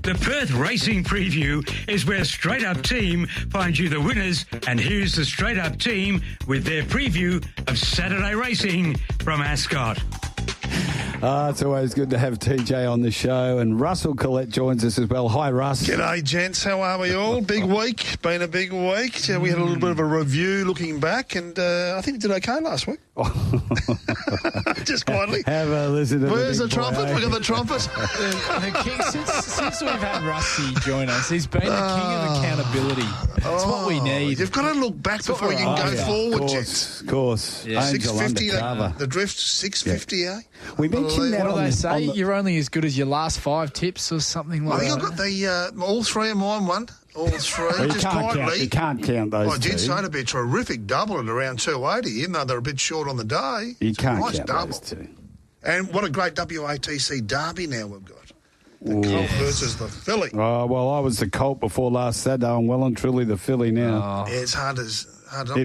The Perth Racing Preview is where Straight Up Team finds you the winners, and here's the Straight Up Team with their preview of Saturday racing from Ascot. It's always good to have TJ on the show, and Russell Collette joins us as well. Hi, Russ. G'day, gents. How are we all? Big week. Been a big week. So we had a little bit of a review looking back, and I think we did okay last week. Just quietly. Have a listen to Where's the trumpet? We got the trumpet. The king, since we've had Rusty join us, he's been the king of accountability. That's what we need. You've got to look back before you can go forward, gents. Of course. Yeah. 650, the drift 650, eh? We mentioned that What do on they say? on the- You're only as good as your last 5 tips or something like I think that. I've got the all three of mine won. All three. Well, Just quietly. you can't count those I did two. say it'd be a terrific double at around 280, even though they're a bit short on the day. You It's a can't nice count double. those two. And what a great WATC derby now we've got. The Colt versus the filly. Oh, well, I was the Colt before last Saturday, and well and truly the filly now. Yeah, it's hard It was- not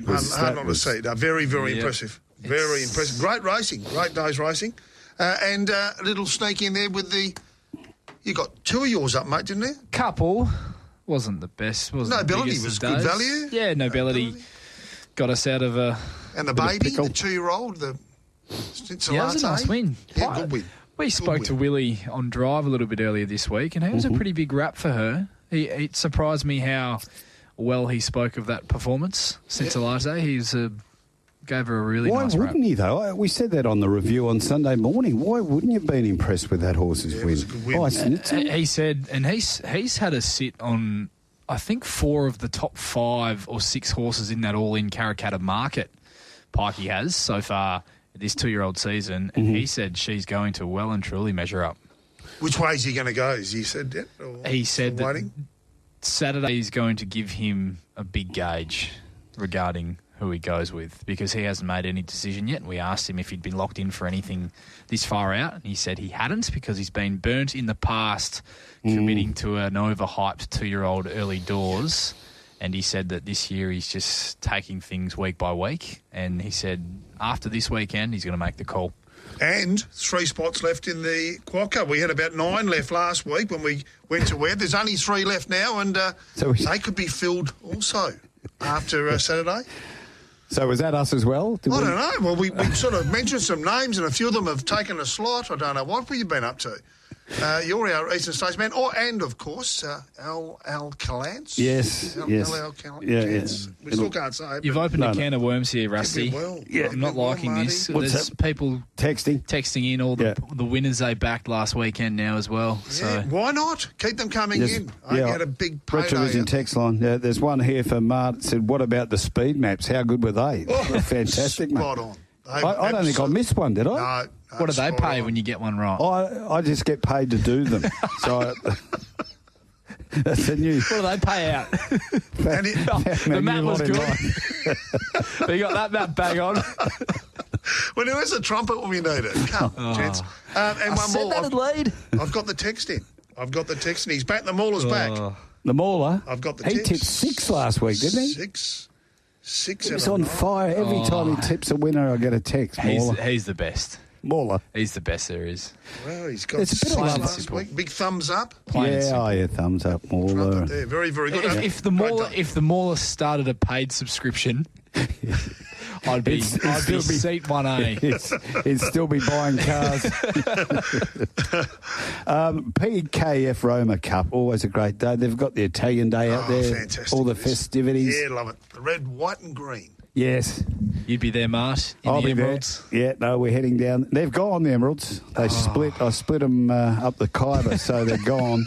that to was- see. Very, very impressive. Very impressive. Great racing. Great day's racing. And a little sneak in there with the... You got 2 of yours up, mate, didn't you? Couple wasn't the best. Wasn't the Nobility biggest was of good days. value. Yeah, Nobility got us out of a... And the baby, the 2-year-old, the Cincinnati. Yeah, it was a nice win. Yeah, good win. We spoke to Willie on Drive a little bit earlier this week, and it was a pretty big rap for her. It surprised me how well he spoke of that performance. Cincinnati, gave her a really Why nice rap. wouldn't he, though? We said that on the review on Sunday morning. Why wouldn't you have been impressed with that horse's it win? was a good win. Oh, Snitzel. He said, and he's had a sit on, I think, 4 of the top 5 or 6 horses in that all-in Karrakatta market. Pikey has so far this 2-year-old season, and he said she's going to well and truly measure up. Which way is he going to go? Has he said that? Or He said still that waiting? Saturday is going to give him a big gauge regarding who he goes with, because he hasn't made any decision yet. And we asked him if he'd been locked in for anything this far out, and he said he hadn't, because he's been burnt in the past committing to an overhyped 2-year-old early doors. And he said that this year he's just taking things week by week. And he said after this weekend he's going to make the call. And 3 spots left in the Quokka. We had about 9 left last week when we went to where. There's only 3 left now, and they could be filled also after Saturday. So was that us as well? I don't know. Well, we sort of mentioned some names, and a few of them have taken a slot. I don't know. What have you been up to? You're our Eastern States man. And, of course, Al Calance. Yes, yes. Al Calance. Yeah. We still can't say it. You've opened a can of worms here, Rusty. I'm not liking this. What's There's that? people texting in all the winners they backed last weekend now as well. Yeah, So why not? Keep them coming in. I had a big payday. Retrovision text line. Yeah, there's one here for Mart that said, what about the speed maps? How good were they? They're fantastic, mate. Spot on. I don't think I missed one, did I? No. what do they spot pay on. when you get one right? I just get paid to do them. So that's the news. What do they pay out? And The map was good. You got that map bang on. well, where's the trumpet when we need it? Come on, gents. And one more. lead. I've got the text in. He's back. The mauler's back. The Mauler. I've got the He text. tipped 6 last week, didn't he? Six. He was on fire. Every time he tips a winner, I get a text. Mauler. He's the best. Mauler. He's the best there is. Well, he's got It's a bit of 6 love. last week. Big thumbs up. Plain and simple. Yeah, thumbs up, Mauler. Trumpet there. Very, very good. If the Great Mauler, day. if the Mauler started a paid subscription, I'd be seat 1A. He'd still be buying cars. PKF Roma Cup, always a great day. They've got the Italian Day out there. Fantastic. All the It is. festivities. Yeah, love it. The red, white and green. Yes. You'd be there, Mart, in I'll the be there. Emeralds. Yeah, no, we're heading down. They've gone, the Emeralds. They split. I split them up the Khyber, so they're gone.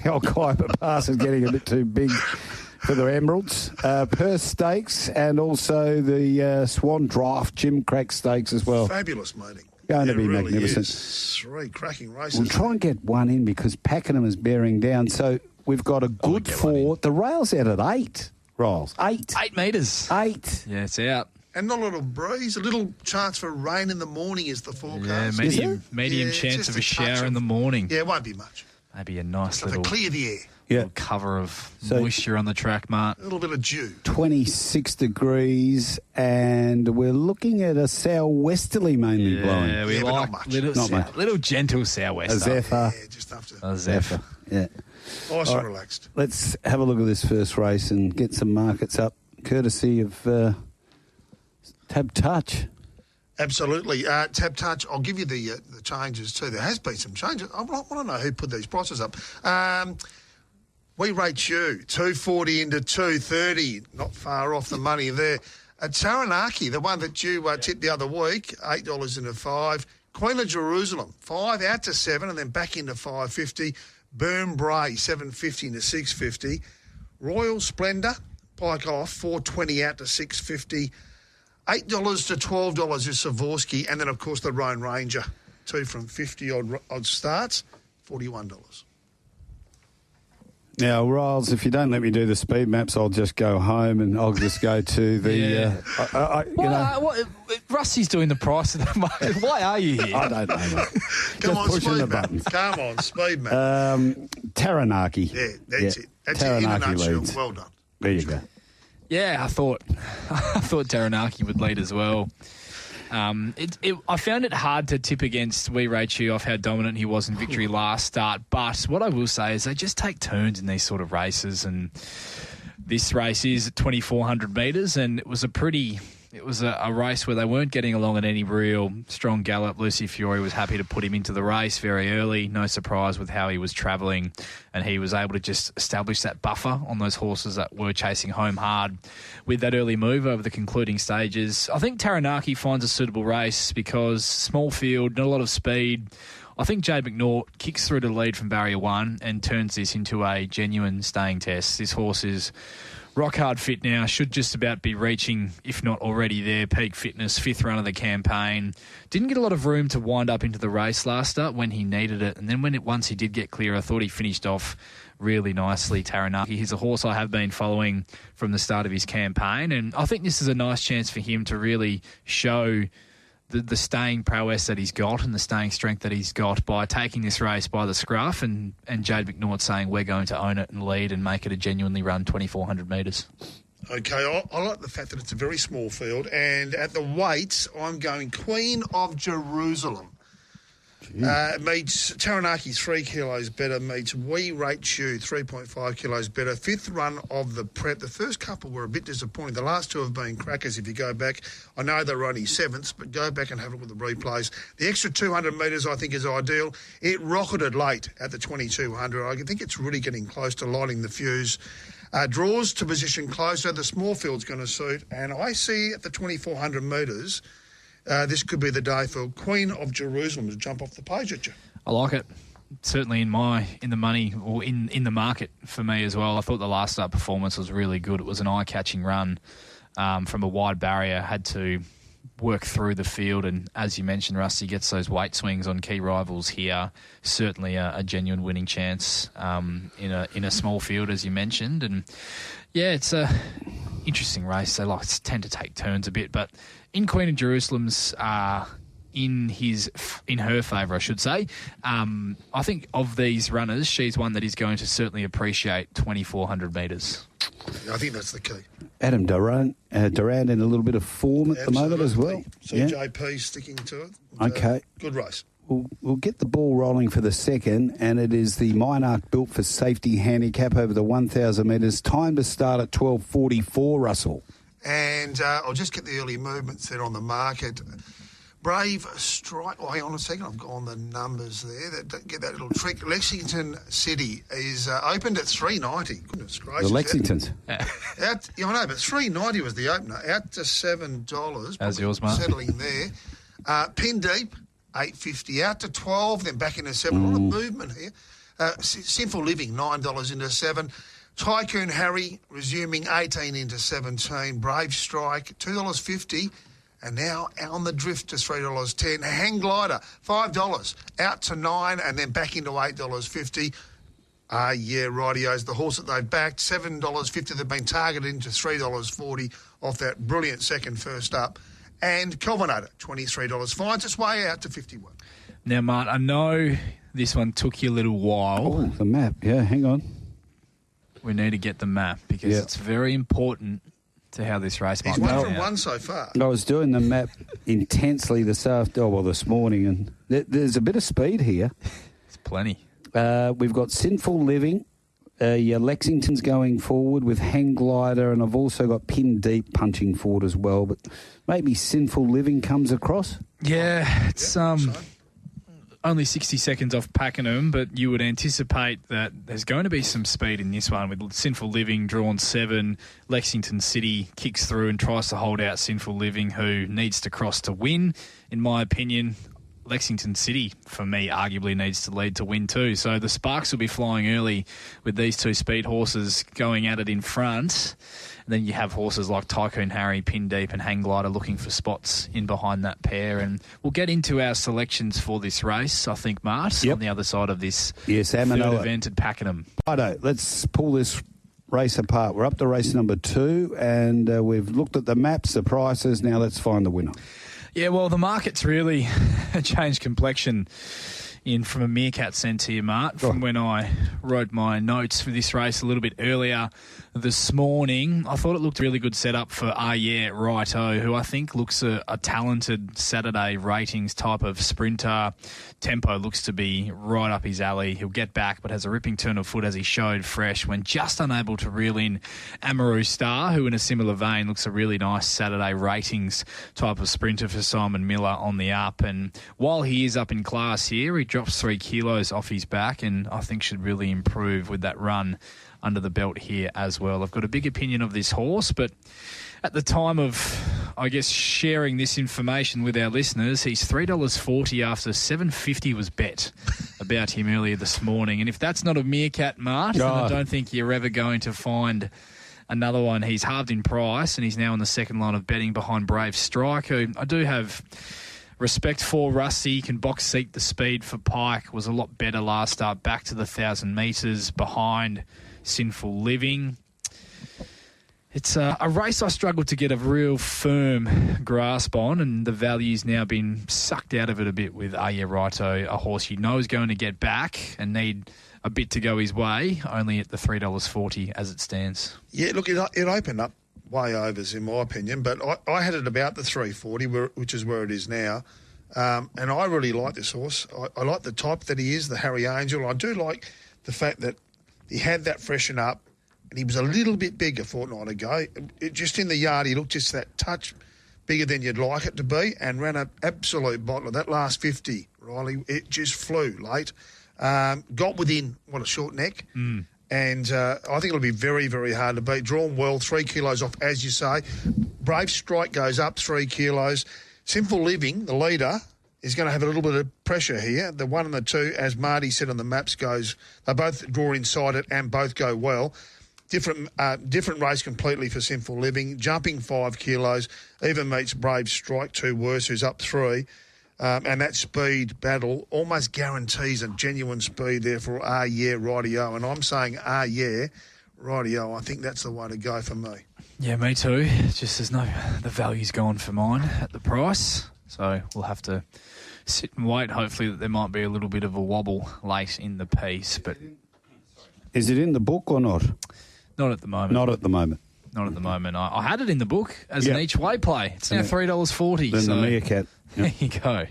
The old Khyber pass is getting a bit too big for the Emeralds. Perth Stakes and also the Swan Draft Jim Crack Stakes as well. Fabulous meeting. Going to be really magnificent. is. 3 cracking races. We'll try and get one in because Pakenham is bearing down. So we've got a good get one 4. The rail's out at 8. Riles. 8. 8 metres. 8. Yeah, it's out. And not a little breeze. A little chance for rain in the morning is the Yeah, forecast. medium Yeah, chance just of a a shower touch in the morning. Yeah, it won't be much. Maybe a nice So they little clear the air. Yeah. cover of So- moisture on the track, Mart. A little bit of dew. 26 degrees, and we're looking at a southwesterly mainly blowing. Yeah, we Yeah, but not like much. little, Not much. little gentle southwest. A zephyr. Yeah, just after. A zephyr. Yeah. Nice and relaxed. Let's have a look at this first race and get some markets up, courtesy of Tab Touch. Absolutely. Tab Touch, I'll give you the changes too. There has been some changes. I want to know who put these prices up. We rate you 240 into 230, not far off the money there. Taranaki, the one that you tipped the other week, $8 into 5. Queen of Jerusalem, 5 out to 7 and then back into 550. Boom Bray, 750 into 650. Royal Splendour, Pike off, 420 out to 650. $8 to $12 is Savorsky, and then, of course, the Roan Ranger, 2 from 50-odd starts, $41. Now, Riles, if you don't let me do the speed maps, I'll just go home and I'll just go to the... Rusty's doing the price of the market. Why are you here? I don't know, mate. Come on, pushing speed the map. buttons. Come on, speed map. Taranaki. Yeah, that's it. That's Taranaki it in a nutshell. leads. Well done. There you go. Yeah, I thought Taranaki would lead as well. I found it hard to tip against We Rate You off how dominant he was in victory last start. But what I will say is they just take turns in these sort of races. And this race is 2,400 metres, and it was a race where they weren't getting along at any real strong gallop. Lucy Fiore was happy to put him into the race very early. No surprise with how he was travelling, and he was able to just establish that buffer on those horses that were chasing home hard with that early move over the concluding stages. I think Taranaki finds a suitable race because small field, not a lot of speed. I think Jade McNaught kicks through to the lead from barrier 1 and turns this into a genuine staying test. This horse is rock hard fit now, should just about be reaching, if not already there, peak fitness, 5th run of the campaign. Didn't get a lot of room to wind up into the race last start when he needed it. And then once he did get clear, I thought he finished off really nicely, Taranaki. He's a horse I have been following from the start of his campaign. And I think this is a nice chance for him to really show the staying prowess that he's got and the staying strength that he's got by taking this race by the scruff and Jade McNaught saying we're going to own it and lead and make it a genuinely run 2,400 metres. Okay, I like the fact that it's a very small field, and at the weights, I'm going Queen of Jerusalem. Meets Taranaki 3 kilos better, meets We Rate You 3.5 kilos better. 5th run of the prep. The first couple were a bit disappointing. The last 2 have been crackers if you go back. I know they were only 7ths, but go back and have a look at the replays. The extra 200 metres I think is ideal. It rocketed late at the 2,200. I think it's really getting close to lighting the fuse. Draws to position closer. The small field's going to suit. And I see at the 2,400 metres, this could be the day for Queen of Jerusalem to jump off the page at you. I like it. Certainly in the money or in the market for me as well. I thought the last start performance was really good. It was an eye-catching run from a wide barrier. Had to work through the field, and as you mentioned, Rusty gets those weight swings on key rivals here. Certainly a genuine winning chance in a small field, as you mentioned. And yeah, it's a interesting race. They tend to take turns a bit, but in Queen of Jerusalem's in her favour, I should say. I think of these runners, she's one that is going to certainly appreciate 2,400 metres. I think that's the key. Adam Durant in a little bit of form at the moment as well. CJP sticking to it. Okay. Good race. We'll get the ball rolling for the second, and it is the Minark built for safety handicap over the 1,000 metres. Time to start at 12:44, Russell. And I'll just get the early movements there on the market. Brave Strike. Oh, hang on a second. I've gone the numbers there. Get that little trick. Lexington City is opened at $3.90. Goodness gracious. The Lexingtons. I know, but $3.90 was the opener. Out to $7. How's yours, Mark? Settling there. Pin deep, $8.50. Out to $12, then back into $7. A lot of movement here. Sinful Living, $9 into $7. Tycoon Harry resuming 18 into 17. Brave Strike, $2.50. And now on the drift to $3.10. Hang Glider, $5. Out to $9 and then back into $8.50. Yeah, rightios. The horse that they've backed, $7.50. They've been targeted into $3.40 off that brilliant first up. And Kelvinator, $23. Finds its way out to $51. Now, Mart, I know this one took you a little while. Oh, the map. Yeah, hang on. We need to get the map because it's very important to how this race might He's play out. 1 from 1 so far. I was doing the map intensely this morning, and there's a bit of speed here. It's plenty. We've got Sinful Living. Lexington's going forward with Hang Glider, and I've also got Pin Deep punching forward as well. But maybe Sinful Living comes across. Yeah, it's only 60 seconds off Pakenham, but you would anticipate that there's going to be some speed in this one with Sinful Living drawn 7. Lexington City kicks through and tries to hold out Sinful Living, who needs to cross to win. In my opinion, Lexington City, for me, arguably needs to lead to win too. So the sparks will be flying early with these two speed horses going at it in front. And then you have horses like Tycoon Harry, Pin Deep and Hang Glider looking for spots in behind that pair. And we'll get into our selections for this race, I think, Mart, on the other side of this third event at Pakenham. Righto, let's pull this race apart. We're up to race number 2, and we've looked at the maps, the prices. Now let's find the winner. Yeah, well, the market's really changed complexion from a meerkat sense here, Mart, from when I wrote my notes for this race a little bit earlier this morning. I thought it looked a really good setup for Righto, who I think looks a talented Saturday ratings type of sprinter. Tempo looks to be right up his alley. He'll get back, but has a ripping turn of foot as he showed fresh when just unable to reel in Amaru Star, who in a similar vein looks a really nice Saturday ratings type of sprinter for Simon Miller on the up. And while he is up in class here, he drops 3 kilos off his back and I think should really improve with that run under the belt here as well. I've got a big opinion of this horse, but at the time of, I guess, sharing this information with our listeners, he's $3.40 after $7.50 was bet about him earlier this morning. And if that's not a meerkat, Mart, then I don't think you're ever going to find another one. He's halved in price and he's now in the second line of betting behind Brave Strike, who I do have respect for. Rusty can box seat the speed for Pike, was a lot better last start, back to the 1,000 metres behind Sinful Living. It's a race I struggled to get a real firm grasp on, and the value's now been sucked out of it a bit with Righto, a horse you know is going to get back and need a bit to go his way, only at the $3.40 as it stands. Yeah, look, it opened up way overs in my opinion, but I had it about the 340, which is where it is now. And I really like this horse. I like the type that he is, the Harry Angel. I do like the fact that he had that freshen up, and he was a little bit big a fortnight ago. Just in the yard, he looked just that touch bigger than you'd like it to be, and ran an absolute bottle. That last 50, Riley, it just flew late. Got within, a short neck. And I think it'll be very, very hard to beat. Drawn well, 3 kilos off, as you say. Brave Strike goes up 3 kilos. Simple Living, the leader, is going to have a little bit of pressure here. The 1 and the 2, as Marty said on the maps, they both draw inside it and both go well. Different race completely for Simple Living. Jumping 5 kilos, even meets Brave Strike, 2 worse, who's up 3. And that speed battle almost guarantees a genuine speed there for Rightio. And I'm saying Rightio. I think that's the way to go for me. Yeah, me too. Just the value's gone for mine at the price. So we'll have to sit and wait. Hopefully that there might be a little bit of a wobble late in the piece. But is it in the book or not? Not at the moment. Not at the moment. Not at the moment. I had it in the book as an each way play. It's now $3.40. Then the meerkat. There you go.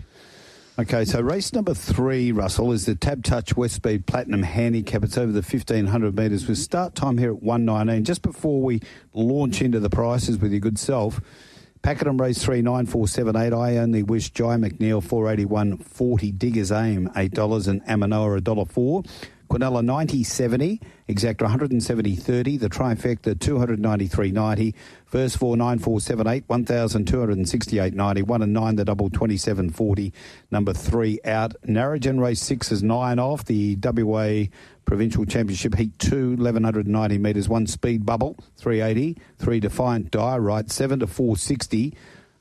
Okay, so race number 3, Russell, is the Tab Touch West Speed Platinum Handicap. It's over the 1,500 metres with start time here at 1:19. Just before we launch into the prices with your good self, Pakenham race 3, 9,478. I Only Wish, Jai McNeil, 481.40. Digger's Aim, $8, and Amanoa, $1.04. Quinella 90.70, Exacta 170.30, the Trifecta 293.90, first 4 9,478, 1,268.90, 1 and 9 the double 27.40, number 3 out. Narrogin race 6 is 9 off, the WA Provincial Championship Heat 2, 1,190 metres, 1 Speed Bubble 380, 3 Defiant Diorite 7 to 460.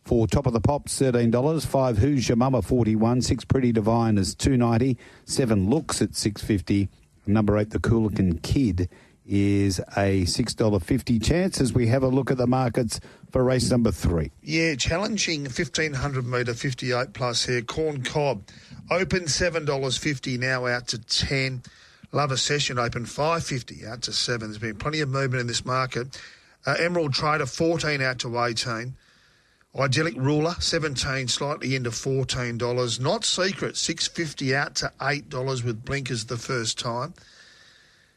4 Top of the Pops, $13. 5 Who's Your Mama, $41. 6 Pretty Divine is $2.90. 7 Looks at $6.50. Number 8, The Coolican Kid, is a $6.50 chance as we have a look at the markets for race number 3. Yeah, challenging 1,500 metre 58 plus here. Corn Cob, open $7.50, now out to 10. Love a Session, open $5.50, out to 7. There's been plenty of movement in this market. Emerald Trader, 14 out to 18. Idyllic Ruler, 17, slightly into $14. Not Secret, $6.50 out to $8 with blinkers the first time.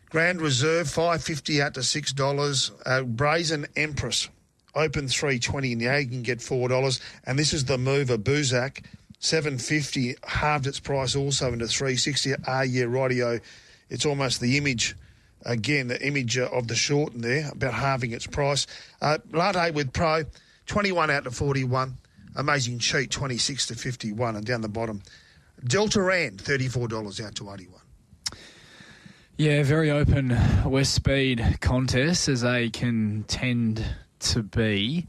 Grand Reserve, $5.50 out to $6. Brazen Empress, open $3.20 now you can get $4. And this is the mover, Buzak, $7.50, halved its price also into $3.60. Yeah, rightio. It's almost the image, again, the image of the short in there, about halving its price. Latte with Pro, 21 out to 41. Amazing Cheat, 26 to 51. And down the bottom, Delta Rand, $34 out to 81. Yeah, very open West Speed contest, as they can tend to be.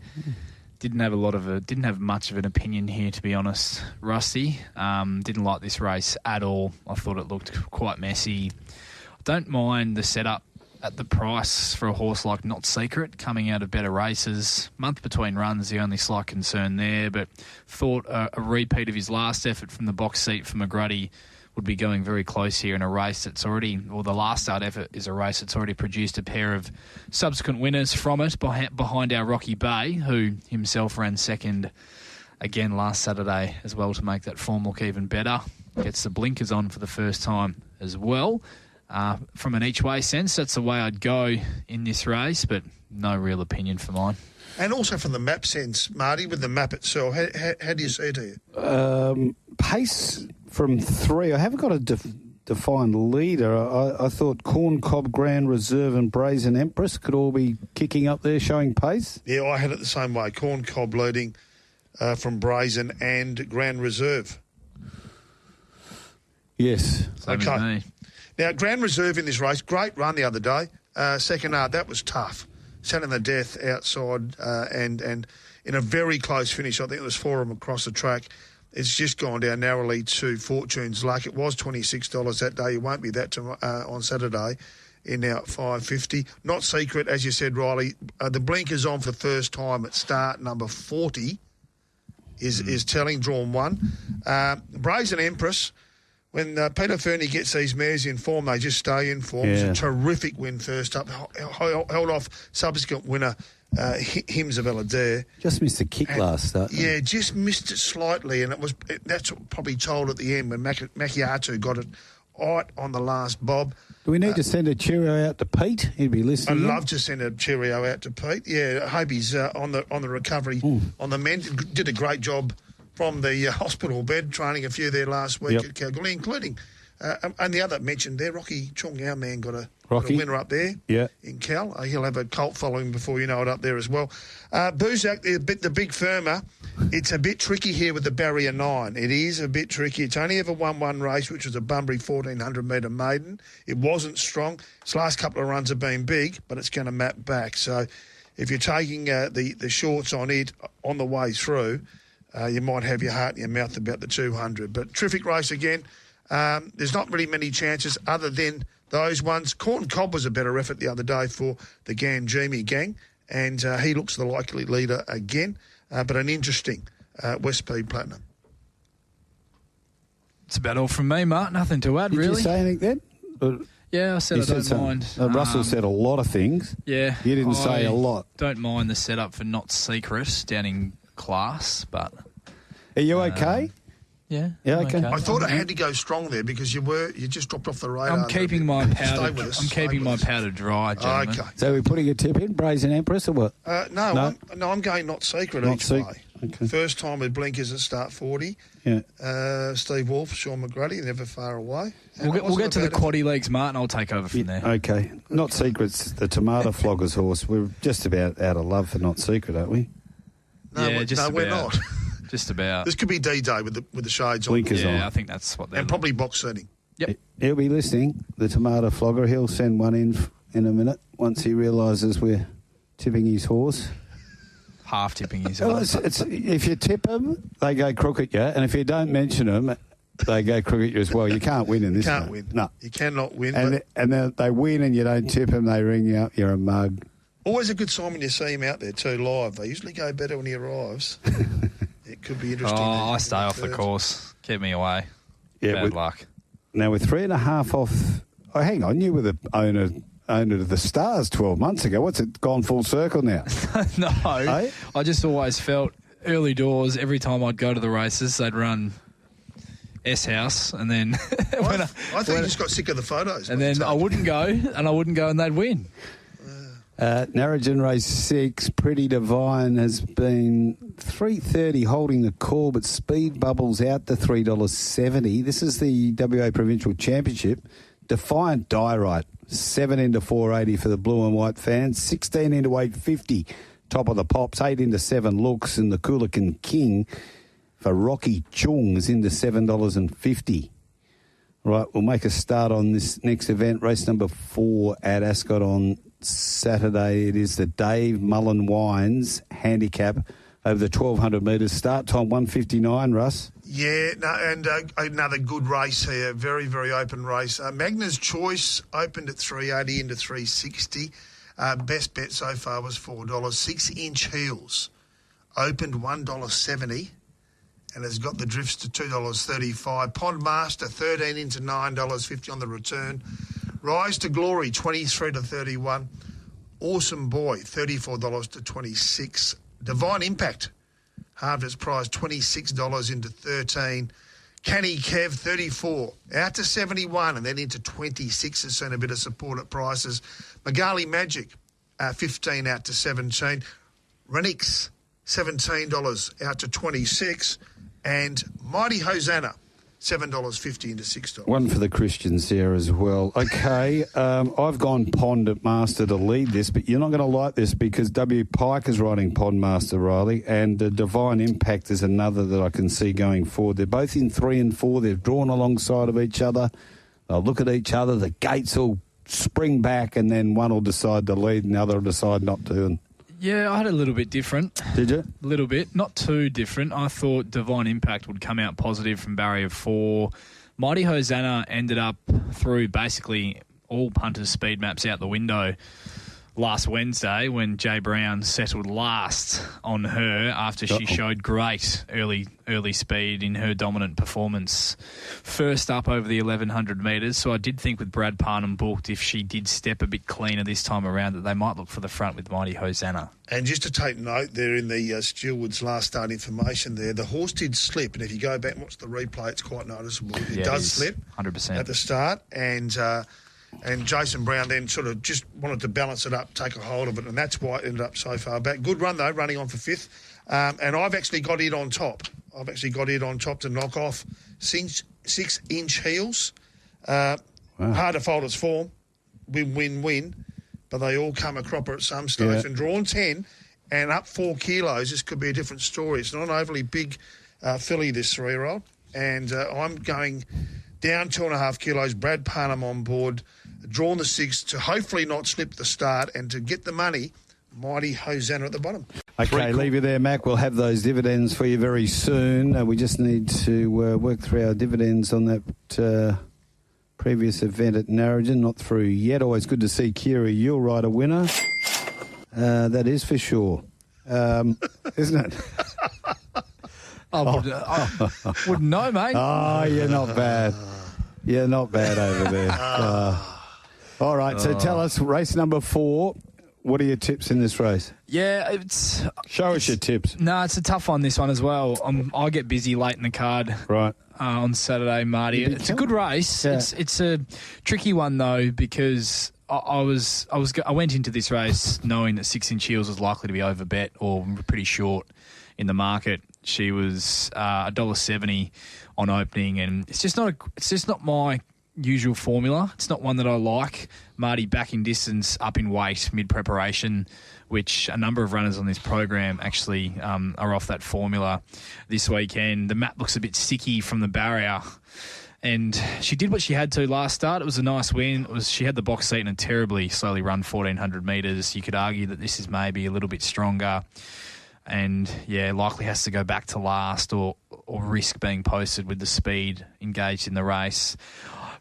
Didn't have much of an opinion here, to be honest, Rusty. Didn't like this race at all. I thought it looked quite messy. I don't mind the setup at the price for a horse like Not Secret, coming out of better races. Month between runs, the only slight concern there, but thought a repeat of his last effort from the box seat for McGrady would be going very close here in a race that's already, or the last start effort is a race that's already produced a pair of subsequent winners from it behind our Rocky Bay, who himself ran second again last Saturday as well to make that form look even better. Gets the blinkers on for the first time as well. From an each-way sense, that's the way I'd go in this race, but no real opinion for mine. And also from the map sense, Marty, with the map itself, how do you see it here? Pace from 3. I haven't got a defined leader. I thought Corn Cob, Grand Reserve and Brazen Empress could all be kicking up there, showing pace. Yeah, I had it the same way. Corn Cob leading from Brazen and Grand Reserve. Yes. Same as me. Now, Grand Reserve in this race, great run the other day. Second hard, that was tough. Sat in the death outside and in a very close finish. I think it was 4 of them across the track. It's just gone down narrowly to Fortune's Luck. It was $26 that day. It won't be that on Saturday. In now at $5.50. Not Secret, as you said, Riley. The blinkers on for the first time at start number 40 is telling, drawn 1. Brazen Empress. When Peter Fernie gets these mares in form, they just stay in form. Yeah. It's a terrific win first up. Held off subsequent winner, Hymns of Eladir. Just missed a kick last start. Yeah, just missed it slightly, and that's probably told at the end when Macchiato got it right on the last bob. Do we need to send a cheerio out to Pete? He'd be listening. I'd love to send a cheerio out to Pete. Yeah, I hope he's on the recovery, on the mend. Did a great job from the hospital bed, training a few there last week at Kalgoorlie, including, and the other mentioned there, Rocky Chung, our man, got a winner up there in Cal. He'll have a cult following before you know it up there as well. Buzak, the big firmer, it's a bit tricky here with the barrier 9. It is a bit tricky. It's only ever won one race, which was a Bunbury 1,400-metre maiden. It wasn't strong. Its last couple of runs have been big, but it's going to map back. So if you're taking the shorts on it on the way through, you might have your heart in your mouth about the 200. But terrific race again. There's not really many chances other than those ones. Corn Cob was a better effort the other day for the Ganjimi gang, and he looks the likely leader again. But an interesting West Speed Platinum. It's about all from me, Mark. Nothing to add, really. Did you say anything then? Yeah, I said I don't mind. Russell said a lot of things. Yeah. You didn't say a lot. Don't mind the setup for Not Secret down in class, but... Are you okay? Yeah. Yeah, okay. I thought I had to go strong there because you just dropped off the radar. I'm keeping my powder. Stay with us. I'm keeping my powder dry, gentlemen. Okay. So we're putting a tip in, Brazen Empress, or what? No, I'm going Not Secret Not each Secret. way. Okay. First time with blinkers at start 40. Yeah. Steve Wolfe, Sean McGrady, never far away. We'll get to the quaddie leagues, Martin. I'll take over from there. Okay. Not Secret's the Tomato Floggers horse. We're just about out of love for Not Secret, aren't we? No, we're not. Just about. This could be D-Day with the shades on. Blinkers on. Yeah, I think that's what they're... And probably box setting. Yep. He'll be listening, the Tomato Flogger. He'll send one in a minute once he realises we're tipping his horse. Half tipping his Well, horse. it's, if you tip them, they go crook at you, and if you don't mention them, they go crook at you as well. You can't win in this You can't game. win. No. You cannot win. And then they win and you don't tip them, they ring you up, you're a mug. Always a good sign when you see him out there too live. They usually go better when he arrives. It could be interesting. I stay off the course. Keep me away. Yeah, Bad luck. Now, with 3.5 off... Oh, hang on, you were the owner of the Stars 12 months ago. What's it gone full circle now? No. Hey? I just always felt early doors, every time I'd go to the races, they'd run S House, and then I think you just got sick of the photos. And then I wouldn't go, and they'd win. Narrogin race 6, Pretty Divine has been $3.30 holding the call, but speed bubbles out to $3.70. This is the WA Provincial Championship. Defiant Diorite, 7 into 480 for the blue and white fans, 16 into 850, top of the pops, 8 into 7 looks, and the Coolican King for Rocky Chung is into $7.50. Right, we'll make a start on this next event, race number 4 at Ascot on Saturday. It is the Dave Mullen Wines handicap over the 1,200 metres. Start time 1:59, Russ. Yeah, no, and another good race here. Very, very open race. Magna's Choice opened at 380 into 360. Best bet so far was $4. 6-inch heels opened $1.70 and has got the drifts to $2.35. Pond Master 13 into $9.50 on the return. Rise to Glory 23 to 31. Awesome Boy $34 to 26. Divine Impact halved its price $26 into 13. Canny Kev 34 out to 71 and then into 26 has seen a bit of support at prices. Magali Magic 15 out to 17. Renix $17 out to 26. And Mighty Hosanna $7.50 into $6. One for the Christians there as well. Okay, I've gone Pond at Master to lead this, but you're not going to like this because W. Pike is riding Pond Master, Riley, and Divine Impact is another that I can see going forward. They're both in 3 and 4. They've drawn alongside of each other. They'll look at each other. The gates will spring back, and then one will decide to lead and the other will decide not to. And yeah, I had a little bit different. did you? A little bit. Not too different. I thought Divine Impact would come out positive from barrier 4. Mighty Hosanna ended up through basically all punters' speed maps out the window last Wednesday when Jay Brown settled last on her after she showed great early speed in her dominant performance. First up over the 1,100 metres, so I did think with Brad Parnham booked, if she did step a bit cleaner this time around, that they might look for the front with Mighty Hosanna. And just to take note there in the Steelwood's last start information there, the horse did slip, and if you go back and watch the replay, it's quite noticeable. It does slip 100% at the start, and Jason Brown then sort of just wanted to balance it up, take a hold of it, and that's why it ended up so far back. Good run, though, running on for 5th. And I've actually got it on top. To knock off 6-inch heels. Hard to fold its form. Win. But they all come a cropper at some stage. Yeah. And drawn 10 and up 4 kilos, this could be a different story. It's not an overly big filly, this 3-year-old. And I'm going down 2.5 kilos. Brad Parnham on board. Drawn the 6 to hopefully not slip the start and to get the money. Mighty Hosanna at the bottom. Okay, leave you there, Mac. We'll have those dividends for you very soon. We just need to work through our dividends on that previous event at Narrogin. Not through yet. Always good to see Kira. You'll ride a winner. That is for sure. Isn't it? I wouldn't know, mate. Oh, you're not bad. You're not bad over there. All right, so tell us, race number 4, what are your tips in this race? Yeah, Show us your tips. No, it's a tough one, this one as well. I get busy late in the card. Right. On Saturday, Marty. It's a good race. Yeah. It's a tricky one, though, because I went into this race knowing that 6-inch heels was likely to be overbet or pretty short in the market. She was $1.70 on opening, and it's just not my usual formula. It's not one that I like. Marty back in distance, up in weight, mid-preparation, which a number of runners on this program actually are off that formula this weekend. The map looks a bit sticky from the barrier, and she did what she had to last start. It was a nice win. She had the box seat in a terribly slowly run 1,400 metres. You could argue that this is maybe a little bit stronger. And, yeah, likely has to go back to last or risk being posted with the speed engaged in the race.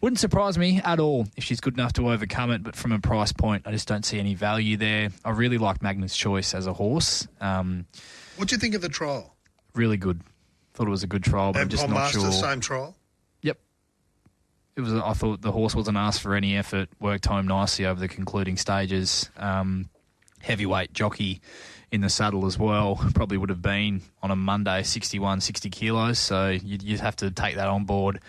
Wouldn't surprise me at all if she's good enough to overcome it, but from a price point, I just don't see any value there. I really like Magna's Choice as a horse. What do you think of the trial? Really good. Thought it was a good trial, but I'm just not sure. Same trial? Yep. I thought the horse wasn't asked for any effort, worked home nicely over the concluding stages. Heavyweight jockey in the saddle as well. Probably would have been on a Monday 61, 60 kilos. So you'd have to take that on board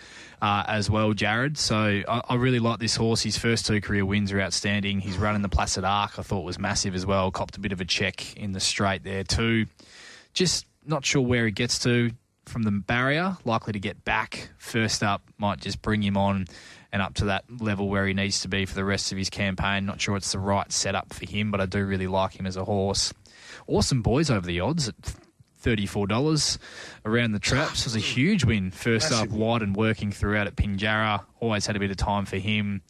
as well, Jared. So I really like this horse. His first 2 career wins are outstanding. He's running the Placid Arc, I thought was massive as well. Copped a bit of a check in the straight there too. Just not sure where he gets to from the barrier. Likely to get back. First up might just bring him on and up to that level where he needs to be for the rest of his campaign. Not sure it's the right setup for him, but I do really like him as a horse. Awesome Boys over the odds at $34 around the traps. Was a huge win. First up, wide and working throughout at Pinjarra. Always had a bit of time for him.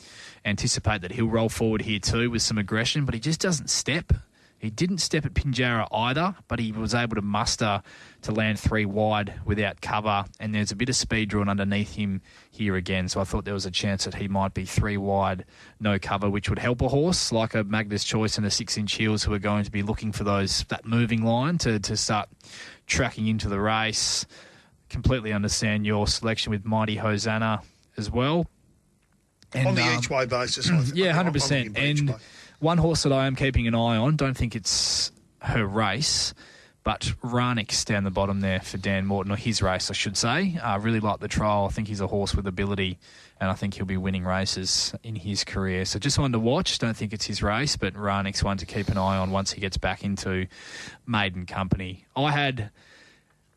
Anticipate that he'll roll forward here too with some aggression, but he just doesn't step. He didn't step at Pinjarra either, but he was able to muster to land 3 wide without cover, and there's a bit of speed drawn underneath him here again, so I thought there was a chance that he might be 3 wide, no cover, which would help a horse like a Magnus Choice and a 6-inch Heels who are going to be looking for that moving line to start tracking into the race. Completely understand your selection with Mighty Hosanna as well. And, on the each-way basis. Yeah, 100%. And one horse that I am keeping an eye on, don't think it's her race, but Ranix down the bottom there for Dan Morton, or his race, I should say. I really like the trial. I think he's a horse with ability, and I think he'll be winning races in his career. So just one to watch. Don't think it's his race, but Ranix one to keep an eye on once he gets back into maiden company. I had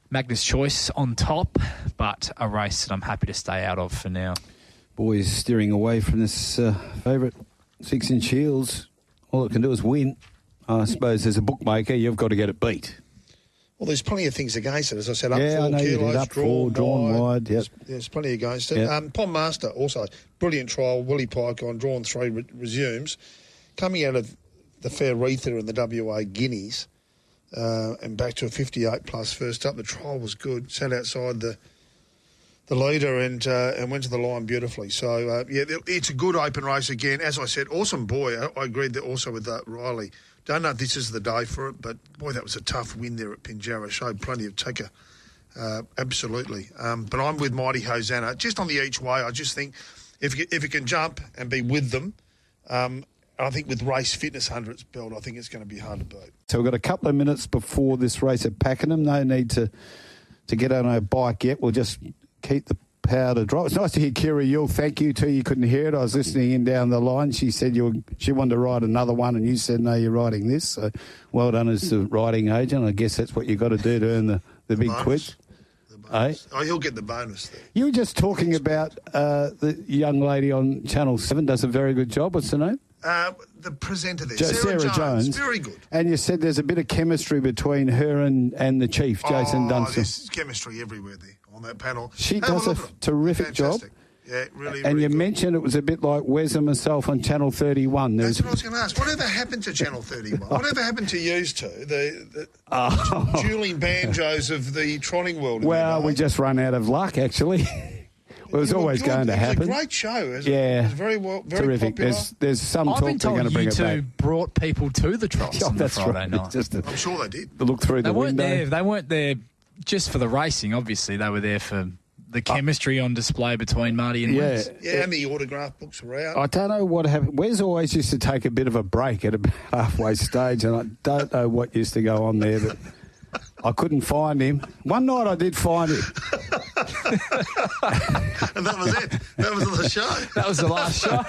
Magnus Choice on top, but a race that I'm happy to stay out of for now. Boys steering away from this favourite 6-inch Heels. All it can do is win. I suppose as a bookmaker, you've got to get it beat. Well, there's plenty of things against it. As I said, up 4 I kilos, up drawn wide. Yep. There's plenty against it. Yep. Pond Master, also, brilliant trial. Willie Pike on drawn 3 resumes. Coming out of the Fair Retha and the WA Guineas and back to a 58-plus first up. The trial was good. Sat outside the leader and went to the line beautifully. So, it's a good open race again. As I said, Awesome Boy. I agreed that also with Riley. Don't know if this is the day for it, but, boy, that was a tough win there at Pinjarra. Showed plenty of ticker. Absolutely. But I'm with Mighty Hosanna. Just on the each way, I just think if it can jump and be with them, I think with race fitness under its belt, I think it's going to be hard to beat. So we've got a couple of minutes before this race at Pakenham. No need to get on a bike yet. We'll just keep the power to drive. It's nice to hear Kira Yule. Thank you too. You couldn't hear it. I was listening in down the line. She said she wanted to ride another one, and you said no, you're riding this. So well done as the riding agent. I guess that's what you got to do to earn the big quid. Eh? Oh, he'll get the bonus there. You were just talking about the young lady on Channel 7 does a very good job. What's her name? The presenter there, Sarah Jones. Very good. And you said there's a bit of chemistry between her and the chief, Jason Dunstall. There's chemistry everywhere there on that panel. She does a terrific job. Yeah, really, and you good. mentioned it was a bit like Wes and myself on Channel 31. That's what I was going to ask. Whatever happened to Channel 31? Whatever happened to you two? The dueling banjos of the trotting world? Well, we just run out of luck, actually. It was always going to happen. It was a great show. It was very terrific. Popular. There's some I've talk been they're told going to bring it back. you two brought people to the trots on the Friday night. I'm sure they did. Look through the window. They weren't there just for the racing, obviously. They were there for the chemistry on display between Marty and Wes. Yeah, and the autograph books were out. I don't know what happened. Wes always used to take a bit of a break at about halfway stage, and I don't know what used to go on there, but I couldn't find him. One night I did find him. And that was it. That was the show. That was the last show.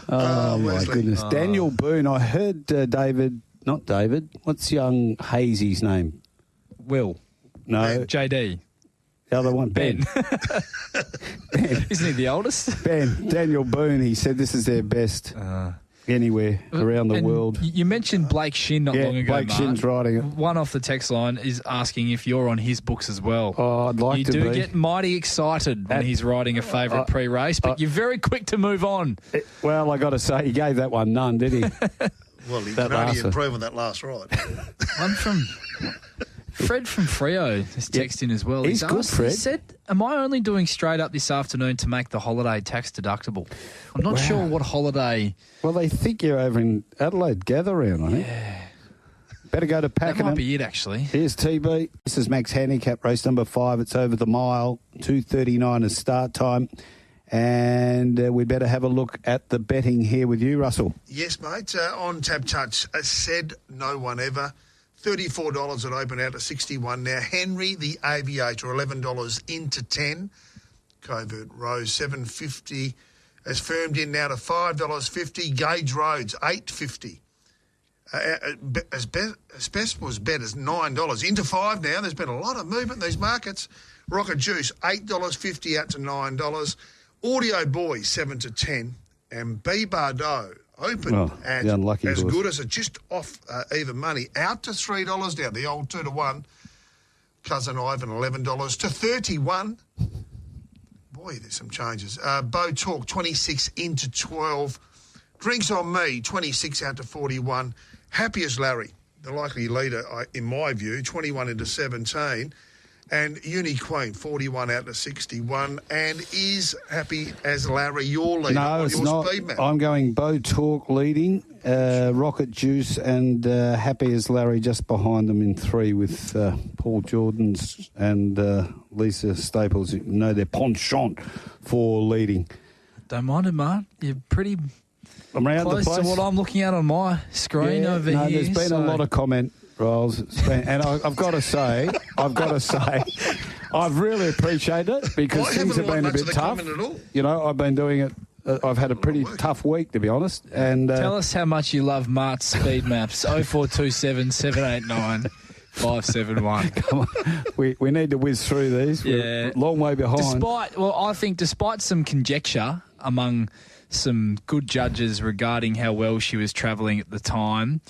Oh, my goodness. Daniel Boone. I heard not David. What's young Hazy's name? Will. No. JD. The other one, Ben. Ben. Isn't he the oldest? Ben. Daniel Boone. He said this is their best anywhere around the world. You mentioned Blake Shin not long ago, Blake Shin's riding it. One off the text line is asking if you're on his books as well. Oh, I'd like to be. You do get mighty excited when he's riding a favourite pre-race, but you're very quick to move on. Well, I got to say, he gave that one none, did he? Well, he can only improve on that last ride. One from Fred from Freo has texted in as well. He's good, Fred. He said, am I only doing straight up this afternoon to make the holiday tax deductible? I'm not sure what holiday. Well, they think you're over in Adelaide gather round, I think. Yeah. Better go to Pakenham. That might be it, actually. Here's TB. This is Max Handicap, race number 5. It's over the mile, 2:39 is start time. And we'd better have a look at the betting here with you, Russell. Yes, mate. On Tab Touch, said no one ever. $34 at open out to 61 now. Henry the Aviator, $11 into 10. Covert Rose, $7.50. Has firmed in now to $5.50. Gauge Roads, $8.50. As best was bet as $9. Into 5 now. There's been a lot of movement in these markets. Rocket Juice, $8.50 out to $9. Audio Boy, 7 to 10. And B Bardot opened at as good as it, just off even money, out to $3 now. The old 2 to 1. Cousin Ivan, $11 to 31. Boy, there's some changes. Bo Talk, 26 into 12. Drinks on Me, 26 out to 41. Happy as Larry, the likely leader, in my view, 21 into 17. And Uni Queen, 41 out to 61. And is Happy as Larry your leader on your not. speed map? I'm going Bo Talk leading, Rocket Juice and Happy as Larry just behind them in 3 with Paul Jordan's and Lisa Staples. You know their penchant for leading. Don't mind it, Mark. You're pretty close to what I'm looking at on my screen over here. There's been a lot of comment, Riles. And I've got to say, I've really appreciated it because things have been a bit tough. You know, I've been doing it. I've had a pretty tough week, to be honest. And tell us how much you love Mart's speed maps. 0427 789 571. Come on. We need to whiz through these. We're a long way behind. I think despite some conjecture among some good judges regarding how well she was travelling at the time,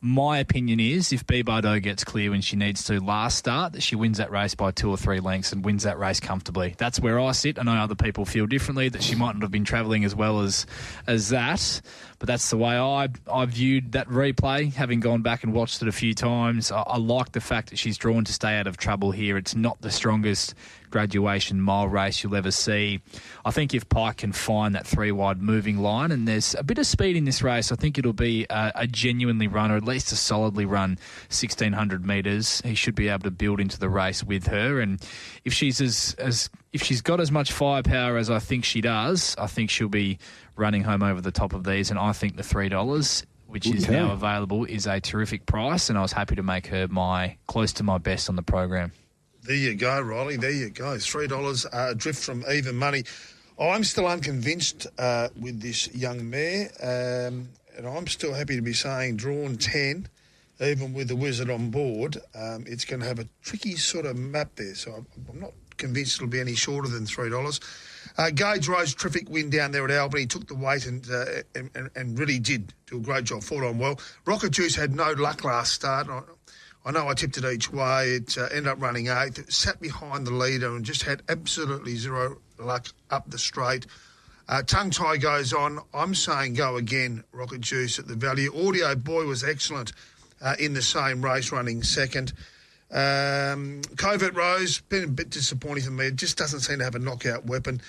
my opinion is if B Bardot gets clear when she needs to last start, that she wins that race by 2 or 3 lengths and wins that race comfortably. That's where I sit. I know other people feel differently, that she might not have been travelling as well as that, but that's the way I viewed that replay, having gone back and watched it a few times. I like the fact that she's drawn to stay out of trouble here. It's not the strongest graduation mile race you'll ever see. I think if Pike can find that 3-wide moving line, and there's a bit of speed in this race, I think it'll be a genuinely run, or at least a solidly run 1,600 metres. He should be able to build into the race with her, and if she's if she's got as much firepower as I think she does, I think she'll be running home over the top of these, and I think the $3, which is now available, is a terrific price, and I was happy to make her close to my best on the program. There you go, Riley. There you go. $3 adrift from even money. I'm still unconvinced with this young mare, and I'm still happy to be saying drawn 10, even with the Wizard on board. It's going to have a tricky sort of map there, so I'm not convinced it'll be any shorter than $3. Gage Rose, terrific win down there at Albany. Took the weight and really did do a great job. Fought on well. Rocket Juice had no luck last start. I know I tipped it each way. It ended up running 8th. It sat behind the leader and just had absolutely zero luck up the straight. Tongue tie goes on. I'm saying go again, Rocket Juice at the value. Audio Boy was excellent in the same race, running 2nd. Covert Rose, been a bit disappointing for me. It just doesn't seem to have a knockout weapon.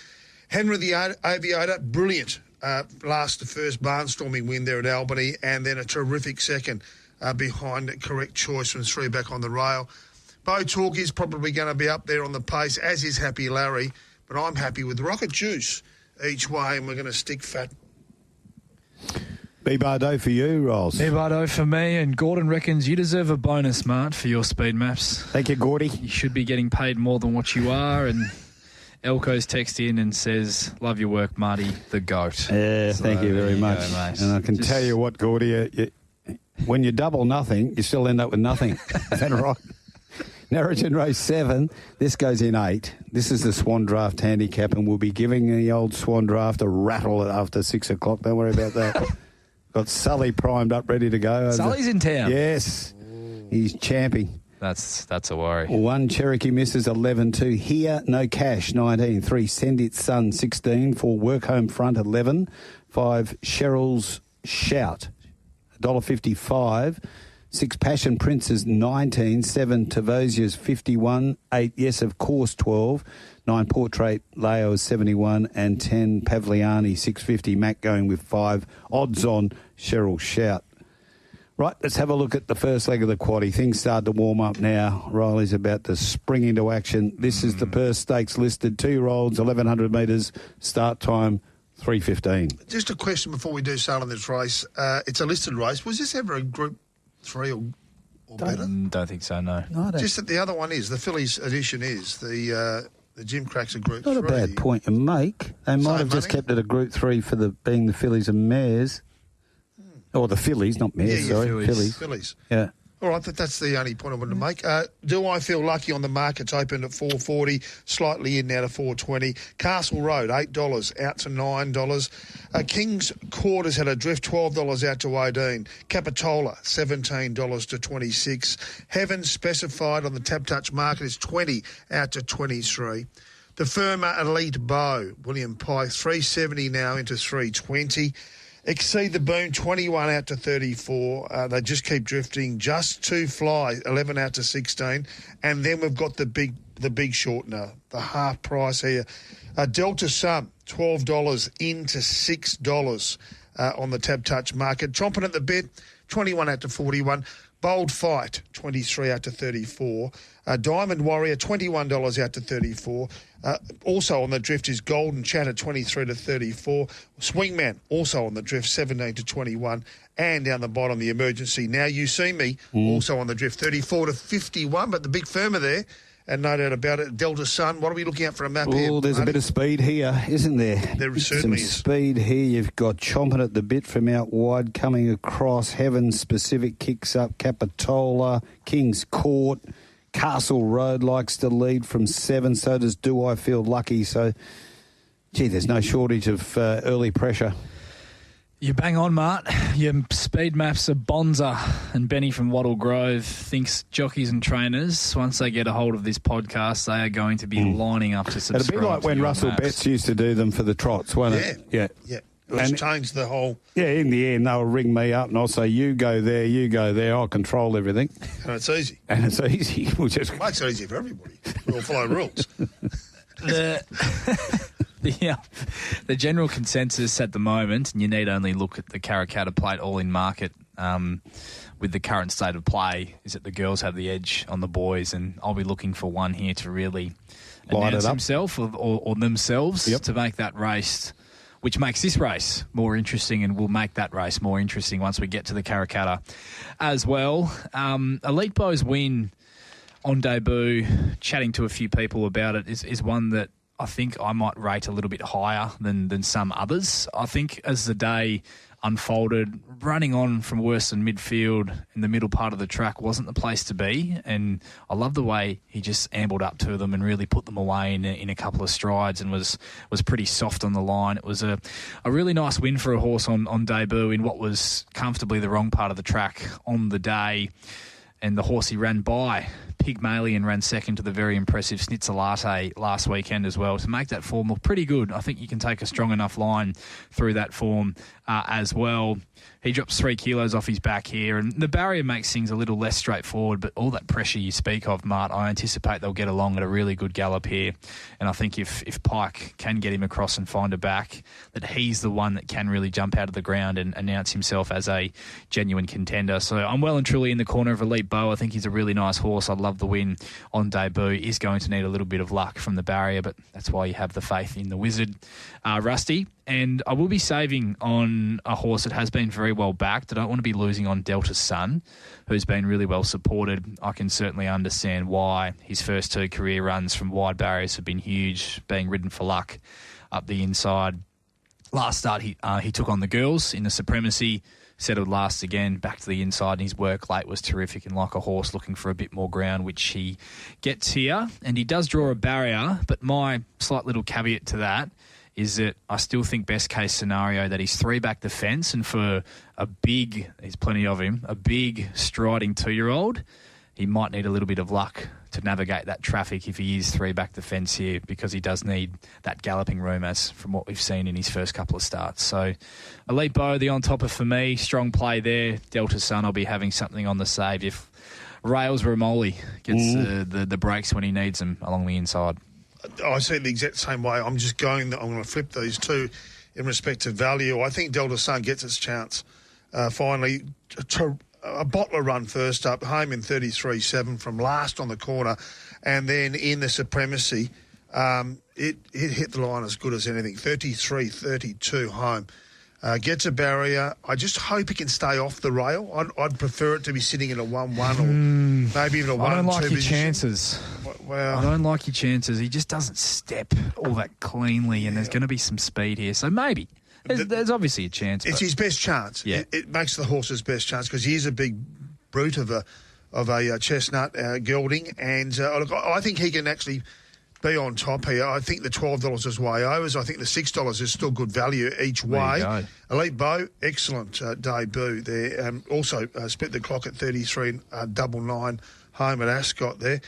Henry the Aviator, brilliant. The first barnstorming win there at Albany, and then a terrific 2nd. Behind Correct Choice when 3 back on the rail. Bo Talk is probably going to be up there on the pace, as is Happy Larry, but I'm happy with Rocket Juice each way, and we're going to stick fat. B Bardot for you, Rolls. B Bardot for me, and Gordon reckons you deserve a bonus, Mart, for your speed maps. Thank you, Gordy. You should be getting paid more than what you are, and Elko's text in and says, love your work, Marty, the GOAT. Thank you very much. Go, and I can tell you what, Gordy, when you double nothing, you still end up with nothing. Is that right? Narrogin race 7. This goes in 8. This is the Swan Draft handicap, and we'll be giving the old Swan Draft a rattle after 6 o'clock. Don't worry about that. Got Sully primed up, ready to go. Sully's in town. Yes. He's champing. That's a worry. 1 Cherokee Misses 11-2. Here, No Cash 19. 3 Send It Sun 16. 4 Work Home Front 11. 5 Cheryl's Shout $1.55. 6 Passion Princes 19. 7 Tavosia's 51. 8 Yes Of Course 12. 9 Portrait Leo 71. And 10 Pavliani 650. Mac going with 5 Odds On Cheryl's Shout. Right, let's have a look at the first leg of the quaddie. Things start to warm up now. Riley's about to spring into action. This is the Perth Stakes listed. 2-year-olds, 1,100 metres, start time 3:15. Just a question before we do start on this race. It's a listed race. Was this ever a Group 3 or better? Don't think so, no. Just that the other one is, the Fillies edition is, the Jim Cracks a Group 3. Not a bad point to make. They might have just kept it a Group 3 for being the fillies and mares. Or the fillies, not mares, sorry. Fillies. Yeah. All right, that's the only point I wanted to make. Do I feel lucky on the markets? Opened at $4.40, slightly in now to $4.20. Castle Road, $8, out to $9. King's Court has had a drift, $12 out to $18. Capitola, $17 to $26. Heaven specified on the Tap Touch market is $20 out to $23. The Firma Elite Bow, William Pike, $3.70 now into $3.20. Exceed the Boom, 21 out to 34. They just keep drifting. Just to Fly, 11 out to 16. And then we've got the big shortener, the half price here. Delta Sun, $12 into $6 on the Tab Touch market. Chomping at the bit, 21 out to 41. Bold Fight, 23 out to 34. Diamond Warrior, $21 out to 34. Also on the drift is Golden Chatter, 23 to 34. Swingman, also on the drift, 17 to 21. And down the bottom, the Emergency. Now You See Me, also on the drift, 34 to 51. But the big firmer there, and no doubt about it, Delta Sun. What are we looking at for a map here? Oh, there's a bit of speed here, isn't there? There certainly is. Some speed here. You've got Chomping at the Bit from out wide coming across. Heaven Specific kicks up. Capitola, King's Court. Castle Road likes to lead from 7. So does Do I Feel Lucky. So, gee, there's no shortage of early pressure. You bang on, Mart. Your speed maps are bonza, and Benny from Wattle Grove thinks jockeys and trainers, once they get a hold of this podcast, they are going to be lining up to subscribe. It'll be like when Russell Betts used to do them for the trots, won't it? Yeah. It's changed the whole... Yeah, in the end, they'll ring me up and I'll say, you go there, I'll control everything. And it's easy. We'll just... It makes it easy for everybody. We all follow rules. The general consensus at the moment, and you need only look at the Karrakatta plate all in market with the current state of play, is that the girls have the edge on the boys, and I'll be looking for one here to really announce himself or themselves to make that race, which makes this race more interesting and will make that race more interesting once we get to the Karrakatta as well. Elite Bow's win on debut, chatting to a few people about it, is one that I think I might rate a little bit higher than some others. I think as the day unfolded, running on from worse than midfield in the middle part of the track wasn't the place to be, and I love the way he just ambled up to them and really put them away in a couple of strides and was pretty soft on the line. It was a really nice win for a horse on debut in what was comfortably the wrong part of the track on the day, and the horse he ran by, Pygmalion, ran second to the very impressive Snitzalate last weekend as well. To make that form look pretty good, I think you can take a strong enough line through that form as well. He drops 3 kilos off his back here, and the barrier makes things a little less straightforward, but all that pressure you speak of, Mart, I anticipate they'll get along at a really good gallop here, and I think if Pike can get him across and find a back, that he's the one that can really jump out of the ground and announce himself as a genuine contender. So I'm well and truly in the corner of Elite Bow. I think he's a really nice horse. I love the win on debut. He's going to need a little bit of luck from the barrier, but that's why you have the faith in the wizard, Rusty. And I will be saving on a horse that has been very well backed. I don't want to be losing on Delta Sun, who's been really well supported. I can certainly understand why his first 2 career runs from wide barriers have been huge, being ridden for luck up the inside. Last start, he took on the girls in the Supremacy, settled last again, back to the inside, and his work late was terrific, and like a horse looking for a bit more ground, which he gets here. And he does draw a barrier, but my slight little caveat to that is that I still think best case scenario that he's 3 back the fence, and for there's plenty of him, a big striding 2-year-old, he might need a little bit of luck to navigate that traffic if he is 3 back the fence here, because he does need that galloping room as from what we've seen in his first couple of starts. So Elite Bow, the on-topper for me, strong play there. Delta Sun, I'll be having something on the save if Rails Ramoli gets the breaks when he needs them along the inside. I see it the exact same way. I'm going to flip these two in respect to value. I think Delta Sun gets its chance. Finally, a bottler run first up, home in 33.7 from last on the corner, and then in the Supremacy, it hit the line as good as anything, 33.32 home. Gets a barrier. I just hope he can stay off the rail. I'd prefer it to be sitting in a 1-1 or maybe even a 1-2 I don't like your position. chances. Well, I don't like your chances. He just doesn't step all that cleanly, and there's going to be some speed here. So maybe. There's obviously a chance. It's his best chance. Yeah. It makes the horse's best chance because he's a big brute of a chestnut gelding, and look, I think he can actually be on top here. I think the $12 is way over. I think the $6 is still good value each way. There you go. Elite Beau, excellent debut there. Also split the clock at 33.99 home at Ascot there.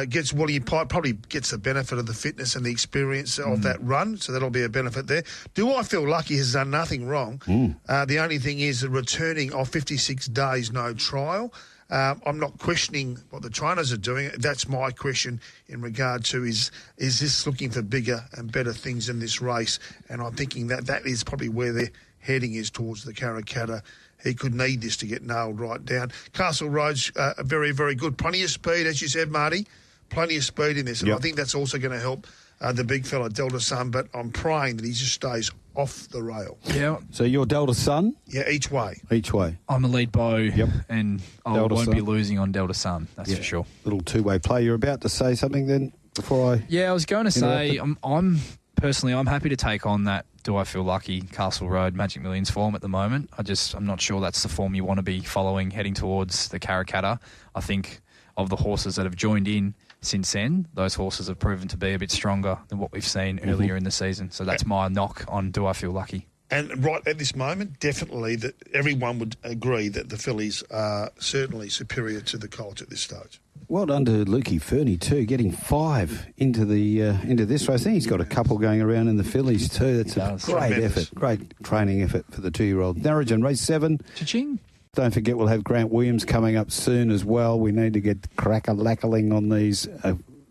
Gets Woolly Pipe, probably gets the benefit of the fitness and the experience of that run, so that'll be a benefit there. Do I feel lucky has done nothing wrong? The only thing is the returning of 56 days, no trial. I'm not questioning what the trainers are doing. That's my question in regard to is this looking for bigger and better things in this race? And I'm thinking that is probably where they're heading is towards the Karrakatta. He could need this to get nailed right down. Castle Road's very, very good. Plenty of speed, as you said, Marty. Plenty of speed in this. And I think that's also going to help the big fella, Delta Sun, but I'm praying that he just stays off the rail. Yeah. So you're Delta Sun? Yeah, each way. Each way. I'm Elite Beau, and I Delta won't Sun. be losing on Delta Sun, that's for sure. Little two-way play. You're about to say something then before I... Yeah, I was going to say, I'm personally, I'm happy to take on that Do I Feel Lucky Castle Road Magic Millions form at the moment. I'm not sure that's the form you want to be following heading towards the Karrakatta. I think of the horses that have joined in since then, those horses have proven to be a bit stronger than what we've seen earlier in the season. So that's my knock on Do I Feel Lucky. And right at this moment, definitely that everyone would agree that the fillies are certainly superior to the Colts at this stage. Well done to Lukey Fernie too, getting 5 into this race. I think he's got a couple going around in the fillies too. That's a great effort, great training effort for the 2-year-old. Narrogin, race 7. Cha-ching. Don't forget we'll have Grant Williams coming up soon as well. We need to get crack-a-lackling on these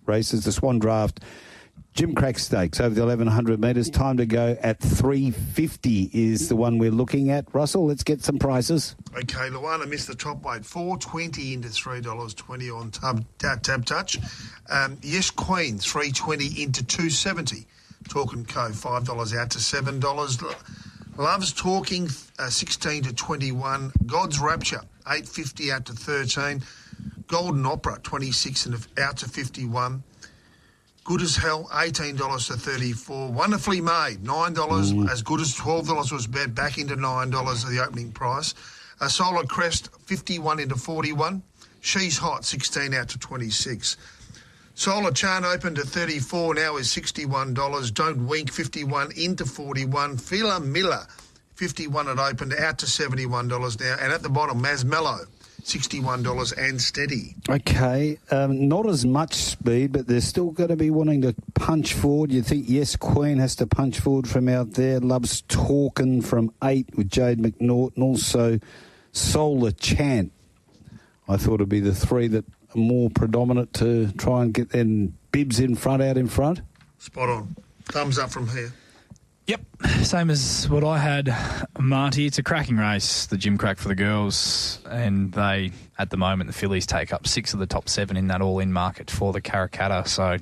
races. The Swan Draft Jim Crack Stakes over the 1,100 metres. Time to go at 3.50 is the one we're looking at. Russell, let's get some prices. Okay, Luana missed the top weight. $4.20 into $3.20 on Tab Touch. Yes Queen, $3.20 into $2.70. Talking Co, $5 out to $7. Love's Talking, 16 to 21. God's Rapture, $8.50 out to 13. Golden Opera, 26 and out to 51. Good as Hell, $18 to 34. Wonderfully Made, $9. As good as $12 was bet, back into $9 of the opening price. Solar Crest, 51 into 41. She's Hot, 16 out to 26. Solar Charn opened at 34, now is $61. Don't Wink, 51 into 41. Fila Miller, 51 at opened, out to $71 now. And at the bottom, Masmello, $61 and steady. Okay, not as much speed, but they're still going to be wanting to punch forward. You think Yes Queen has to punch forward from out there. Loves Talkin' from 8 with Jade McNaughton. Also, Solar Chant. I thought it'd be the 3 that are more predominant to try and get them bibs out in front. Spot on. Thumbs up from here. Yep, same as what I had, Marty. It's a cracking race, the Jim Crack for the girls, and they, at the moment, the fillies take up 6 of the top 7 in that all-in market for the Karrakatta, so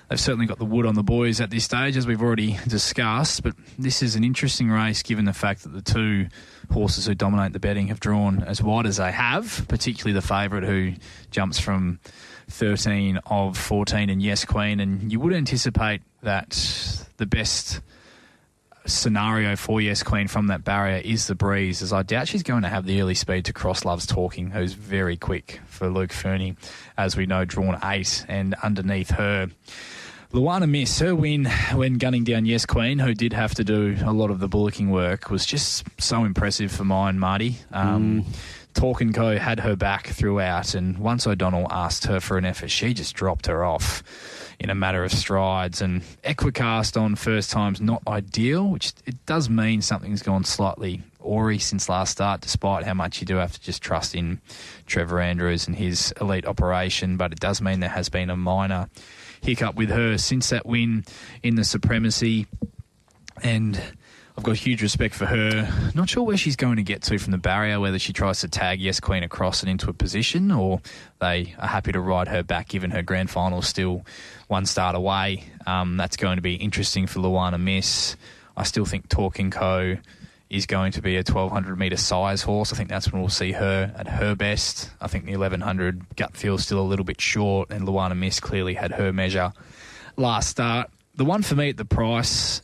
they've certainly got the wood on the boys at this stage, as we've already discussed, but this is an interesting race given the fact that the 2 horses who dominate the betting have drawn as wide as they have, particularly the favourite who jumps from 13 of 14 and Yes Queen, and you would anticipate that the best scenario for Yes Queen from that barrier is the breeze, as I doubt she's going to have the early speed to cross Love's Talking, who's very quick for Luke Fernie, as we know, drawn 8, and underneath her, Luana Miss, her win when gunning down Yes Queen, who did have to do a lot of the bullocking work, was just so impressive for mine, Marty. Talk & Co had her back throughout, and once O'Donnell asked her for an effort, she just dropped her off in a matter of strides. And Equicast on first time's not ideal, which it does mean something's gone slightly awry since last start, despite how much you do have to just trust in Trevor Andrews and his elite operation. But it does mean there has been a minor hiccup with her since that win in the Supremacy. And I've got huge respect for her. Not sure where she's going to get to from the barrier, whether she tries to tag Yes Queen across and into a position, or they are happy to ride her back, given her grand final still one start away. That's going to be interesting for Luana Miss. I still think Talk & Co is going to be a 1,200-metre size horse. I think that's when we'll see her at her best. I think the 1,100 gut feels still a little bit short, and Luana Miss clearly had her measure last start. The one for me at the price,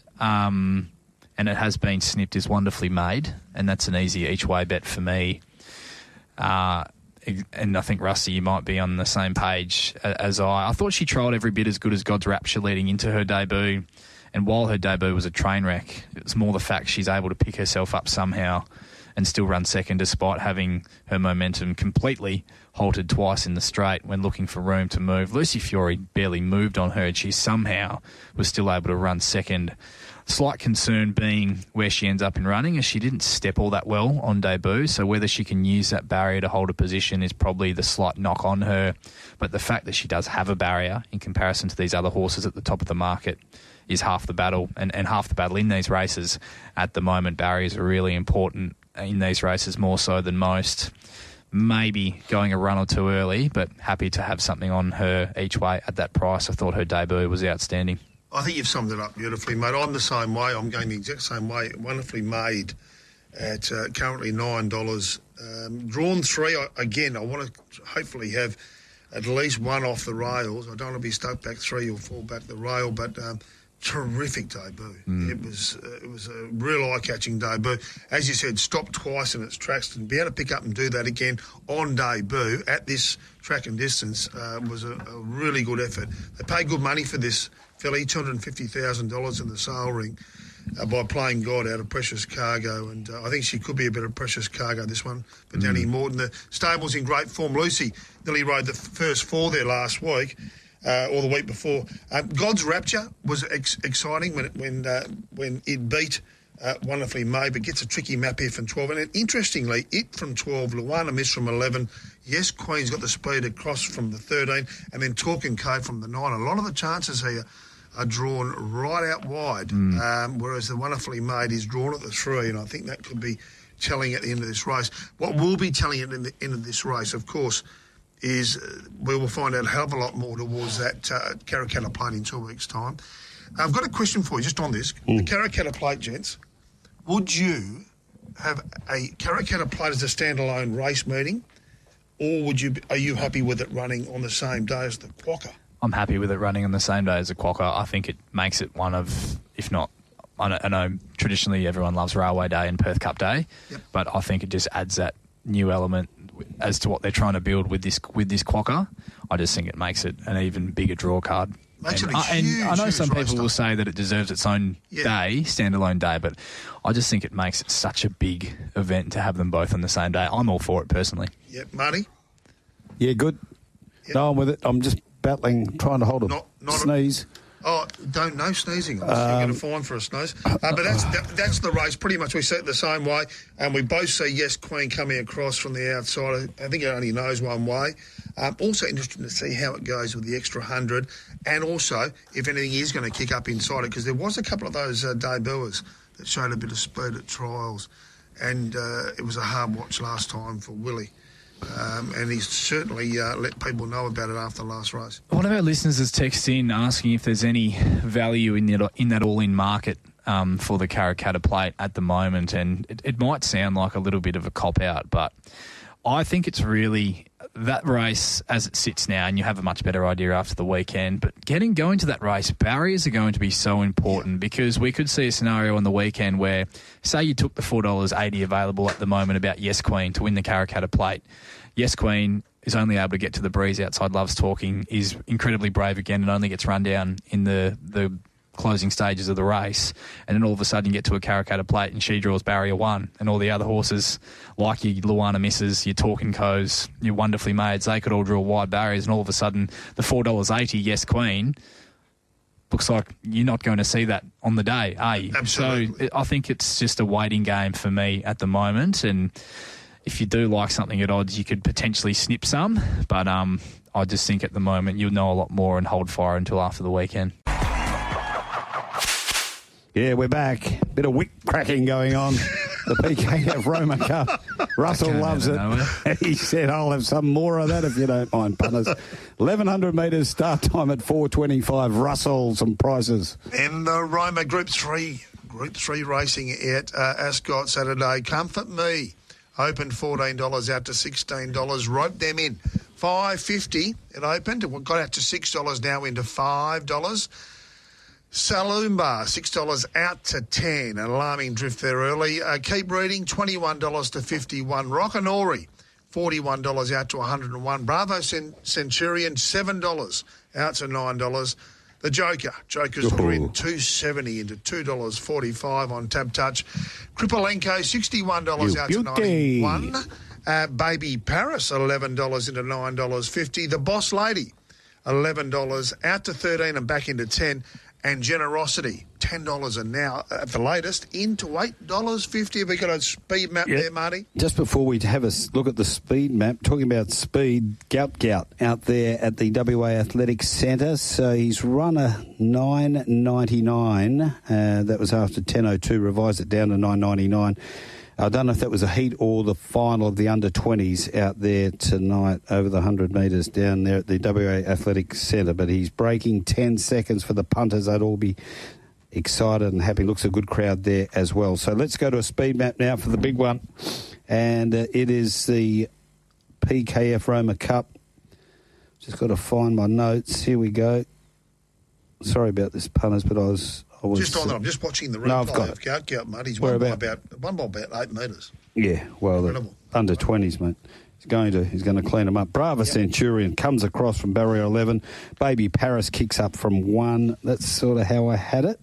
and it has been snipped, is Wonderfully Made, and that's an easy each-way bet for me. And I think, Rusty, you might be on the same page as I. I thought she trialled every bit as good as God's Rapture leading into her debut. And while her debut was a train wreck, it's more the fact she's able to pick herself up somehow and still run second despite having her momentum completely halted twice in the straight when looking for room to move. Lucy Fiore barely moved on her, and she somehow was still able to run second. Slight concern being where she ends up in running, as she didn't step all that well on debut, so whether she can use that barrier to hold a position is probably the slight knock on her. But the fact that she does have a barrier in comparison to these other horses at the top of the market is half the battle, and half the battle in these races at the moment. Barriers are really important in these races, more so than most. Maybe going a run or two early, but happy to have something on her each way at that price. I thought her debut was outstanding. I think you've summed it up beautifully, mate. I'm the same way. I'm going the exact same way. Wonderfully Made at currently $9. Drawn 3, I want to hopefully have at least one off the rails. I don't want to be stuck back 3 or 4 back the rail, but terrific debut. It was a real eye-catching debut. As you said, stopped twice in its tracks, and be able to pick up and do that again on debut at this track and distance was a really good effort. They paid good money for this filly, $250,000 in the sale ring by playing God out of Precious Cargo, and I think she could be a bit of Precious Cargo, this one, for Danny Morton. The stable's in great form. Lucy nearly rode the first 4 there last week. Or the week before. God's Rapture was exciting when it beat Wonderfully Made, but gets a tricky map here from 12. And interestingly, it from 12, Luana Miss from 11. Yes, Queen's got the speed across from the 13, and then Talk & Co from the 9. A lot of the chances here are drawn right out wide, whereas the Wonderfully Made is drawn at the 3, and I think that could be telling at the end of this race. What will be telling at the end of this race, of course, is we will find out a hell of a lot more towards that Karrakatta Plate in 2 weeks' time. I've got a question for you just on this. The Karrakatta Plate, gents, would you have a Karrakatta Plate as a standalone race meeting, or are you happy with it running on the same day as the Quokka? I'm happy with it running on the same day as the Quokka. I think it makes it one of, if not, I know traditionally everyone loves Railway Day and Perth Cup Day, but I think it just adds that new element as to what they're trying to build with this Quokka. I just think it makes it an even bigger draw card. And I know some people will say that it deserves its own day, standalone day, but I just think it makes it such a big event to have them both on the same day. I'm all for it personally. Yep, Marty? Yeah, good. Yep. No, I'm with it. I'm just battling, trying to hold a sneeze. No sneezing. You're going to fine for a sneeze. But that's the race. Pretty much we see it the same way, and we both see Yes Queen coming across from the outside. I think it only knows one way. Also interesting to see how it goes with the extra 100, and also if anything is going to kick up inside it, because there was a couple of those debuters that showed a bit of speed at trials, and it was a hard watch last time for Willie. And he's certainly let people know about it after the last race. One of our listeners has texted in asking if there's any value in that all-in market for the Karrakatta Plate at the moment, and it might sound like a little bit of a cop-out, but I think it's really that race as it sits now, and you have a much better idea after the weekend, but going to that race, barriers are going to be so important, because we could see a scenario on the weekend where, say you took the $4.80 available at the moment about Yes Queen to win the Karrakatta Plate. Yes Queen is only able to get to the breeze outside Love's Talking, is incredibly brave again, and only gets run down in the closing stages of the race, and then all of a sudden you get to a Karrakatta Plate and she draws barrier 1, and all the other horses like your Luana Misses, your Talk & Co's, your Wonderfully Mades, they could all draw wide barriers, and all of a sudden the $4.80 Yes Queen looks like you're not going to see that on the day, are you? Absolutely. So I think it's just a waiting game for me at the moment, and if you do like something at odds, you could potentially snip some, but I just think at the moment you'll know a lot more and hold fire until after the weekend. Yeah, we're back. Bit of wick cracking going on. The PKF Roma Cup. Russell loves it. He said, I'll have some more of that if you don't mind, punters. 1,100 metres, start time at 4:25. Russell, some prizes. In the Roma Group 3 racing at Ascot Saturday. Comfort Me. Opened $14 out to $16. Rope them in. $5.50 it opened. It got out to $6, now into $5. Saloomba, $6 out to $10. An alarming drift there early. Keep reading, $21 to $51. Rockanori, $41 out to $101. Bravo Centurion, $7 out to $9. The Joker's Grin, $2.70 into $2.45 on Tab Touch. Kripolenko, $61 out to $91. Baby Paris, $11 into $9.50. The Boss Lady, $11 out to $13 and back into $10. And Generosity, $10 and now at the latest into $8.50. Have we got a speed map there, Marty? Just before we have a look at the speed map, talking about speed, Gout out there at the WA Athletics Centre. So he's run a 9.99. That was after 10.02, revised it down to 9.99. I don't know if that was a heat or the final of the under-20s out there tonight over the 100 metres down there at the WA Athletics Centre. But he's breaking 10 seconds for the punters. They'd all be excited and happy. Looks a good crowd there as well. So let's go to a speed map now for the big one. And it is the PKF Roma Cup. Just got to find my notes. Here we go. Sorry about this, punters, but I was just on that, I'm just watching the replay of Gout, mate. He's won by about 8 metres. Yeah, well, under 20s, mate. He's going to clean them up. Bravo Centurion comes across from barrier 11. Baby Paris kicks up from 1. That's sort of how I had it.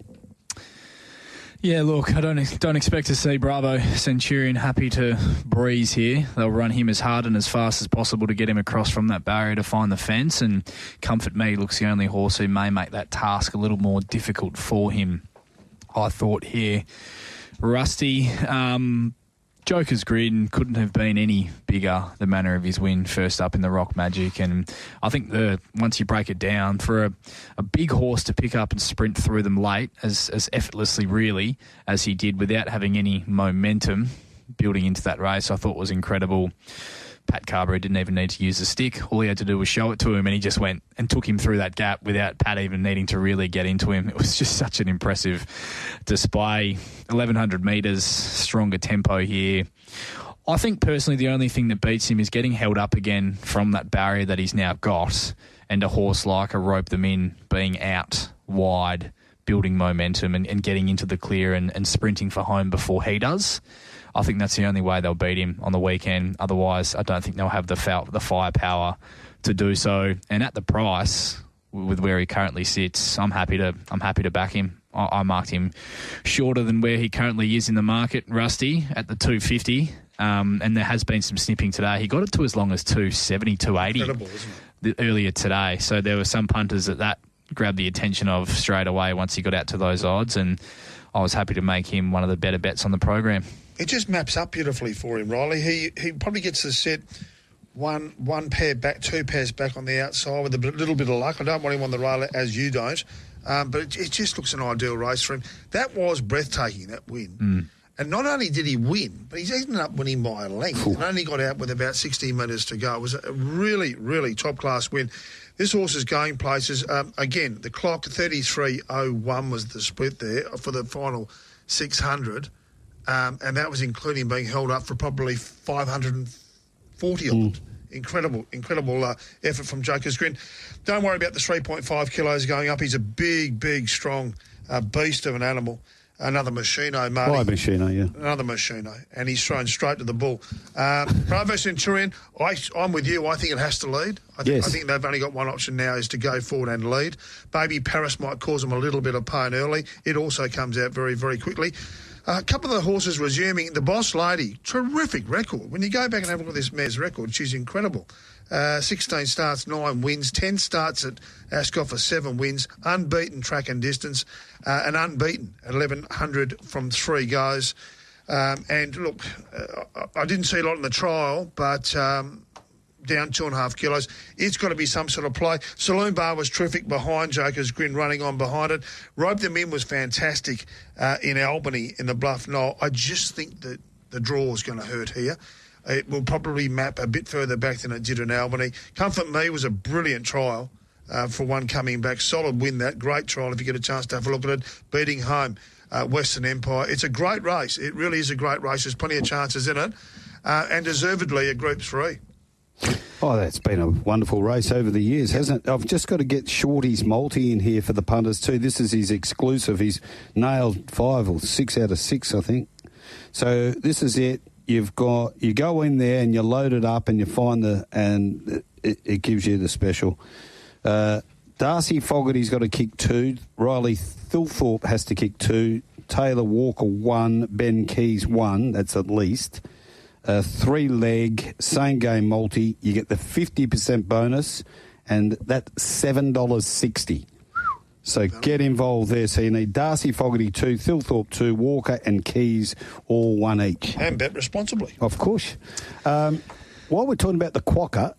Yeah, look, I don't expect to see Bravo Centurion happy to breeze here. They'll run him as hard and as fast as possible to get him across from that barrier to find the fence, and Comfort Me looks the only horse who may make that task a little more difficult for him, I thought here. Rusty, Joker's Grin couldn't have been any bigger, the manner of his win first up in the Rock Magic. And I think once you break it down, for a big horse to pick up and sprint through them late as effortlessly really as he did without having any momentum building into that race, I thought was incredible. Pat Carberry didn't even need to use the stick. All he had to do was show it to him, and he just went and took him through that gap without Pat even needing to really get into him. It was just such an impressive display. 1,100 metres, stronger tempo here. I think personally the only thing that beats him is getting held up again from that barrier that he's now got, and a horse like a Rope Them In being out wide, building momentum and getting into the clear and sprinting for home before he does. I think that's the only way they'll beat him on the weekend. Otherwise, I don't think they'll have the firepower to do so. And at the price, with where he currently sits, I'm happy to back him. I marked him shorter than where he currently is in the market, Rusty, at the 250. And there has been some snipping today. He got it to as long as 270, 280 Incredible, isn't it? Earlier today. So there were some punters that grabbed the attention of straight away once he got out to those odds. And I was happy to make him one of the better bets on the program. It just maps up beautifully for him, Riley. He probably gets the set one pair back, 2 pairs back on the outside with a little bit of luck. I don't want him on the rail as you don't, but it just looks an ideal race for him. That was breathtaking, that win. And not only did he win, but he's ended up winning by a length and only got out with about 16 metres to go. It was a really, really top-class win. This horse is going places. Again, the clock, 33.01 was the split there for the final 600. And that was including being held up for probably 540 of it. Incredible effort from Joker's Grin. Don't worry about the 3.5 kilos going up. He's a big, strong beast of an animal. Another Machino, Marty. Why Machino, yeah. Another Machino. And he's thrown straight to the bull. Bravo Centurion, I'm with you. I think it has to lead. I think they've only got one option now is to go forward and lead. Baby Paris might cause them a little bit of pain early. It also comes out very, very quickly. A couple of the horses resuming. The Boss Lady, terrific record. When you go back and have a look at this mare's record, she's incredible. 16 starts, 9 wins, 10 starts at Ascot for 7 wins, unbeaten track and distance, and unbeaten at 1,100 from 3 goes. And look, I didn't see a lot in the trial, but down 2.5 kilos. It's got to be some sort of play. Saloon Bar was terrific behind Joker's Grin, running on behind it. Rope Them In was fantastic in Albany in the Bluff Knoll. I just think that the draw is going to hurt here. It will probably map a bit further back than it did in Albany. Comfort Me was a brilliant trial for one coming back. Solid win that. Great trial if you get a chance to have a look at it. Beating home Western Empire. It's a great race. It really is a great race. There's plenty of chances in it. And deservedly a Group 3. Oh, that's been a wonderful race over the years, hasn't it? I've just got to get Shorty's multi in here for the punters too. This is his exclusive. He's nailed 5 or 6 out of 6, I think. So this is it. You go in there and you load it up and you find it gives you the special. Darcy Fogarty's got to kick 2. Riley Thilthorpe has to kick 2. Taylor Walker 1. Ben Keys 1. That's at least. 3-leg, same game multi. You get the 50% bonus, and that's $7.60. So get involved there. So you need Darcy Fogarty 2, Thilthorpe 2, Walker and Keys all 1 each. And bet responsibly. Of course. While we're talking about the quokka,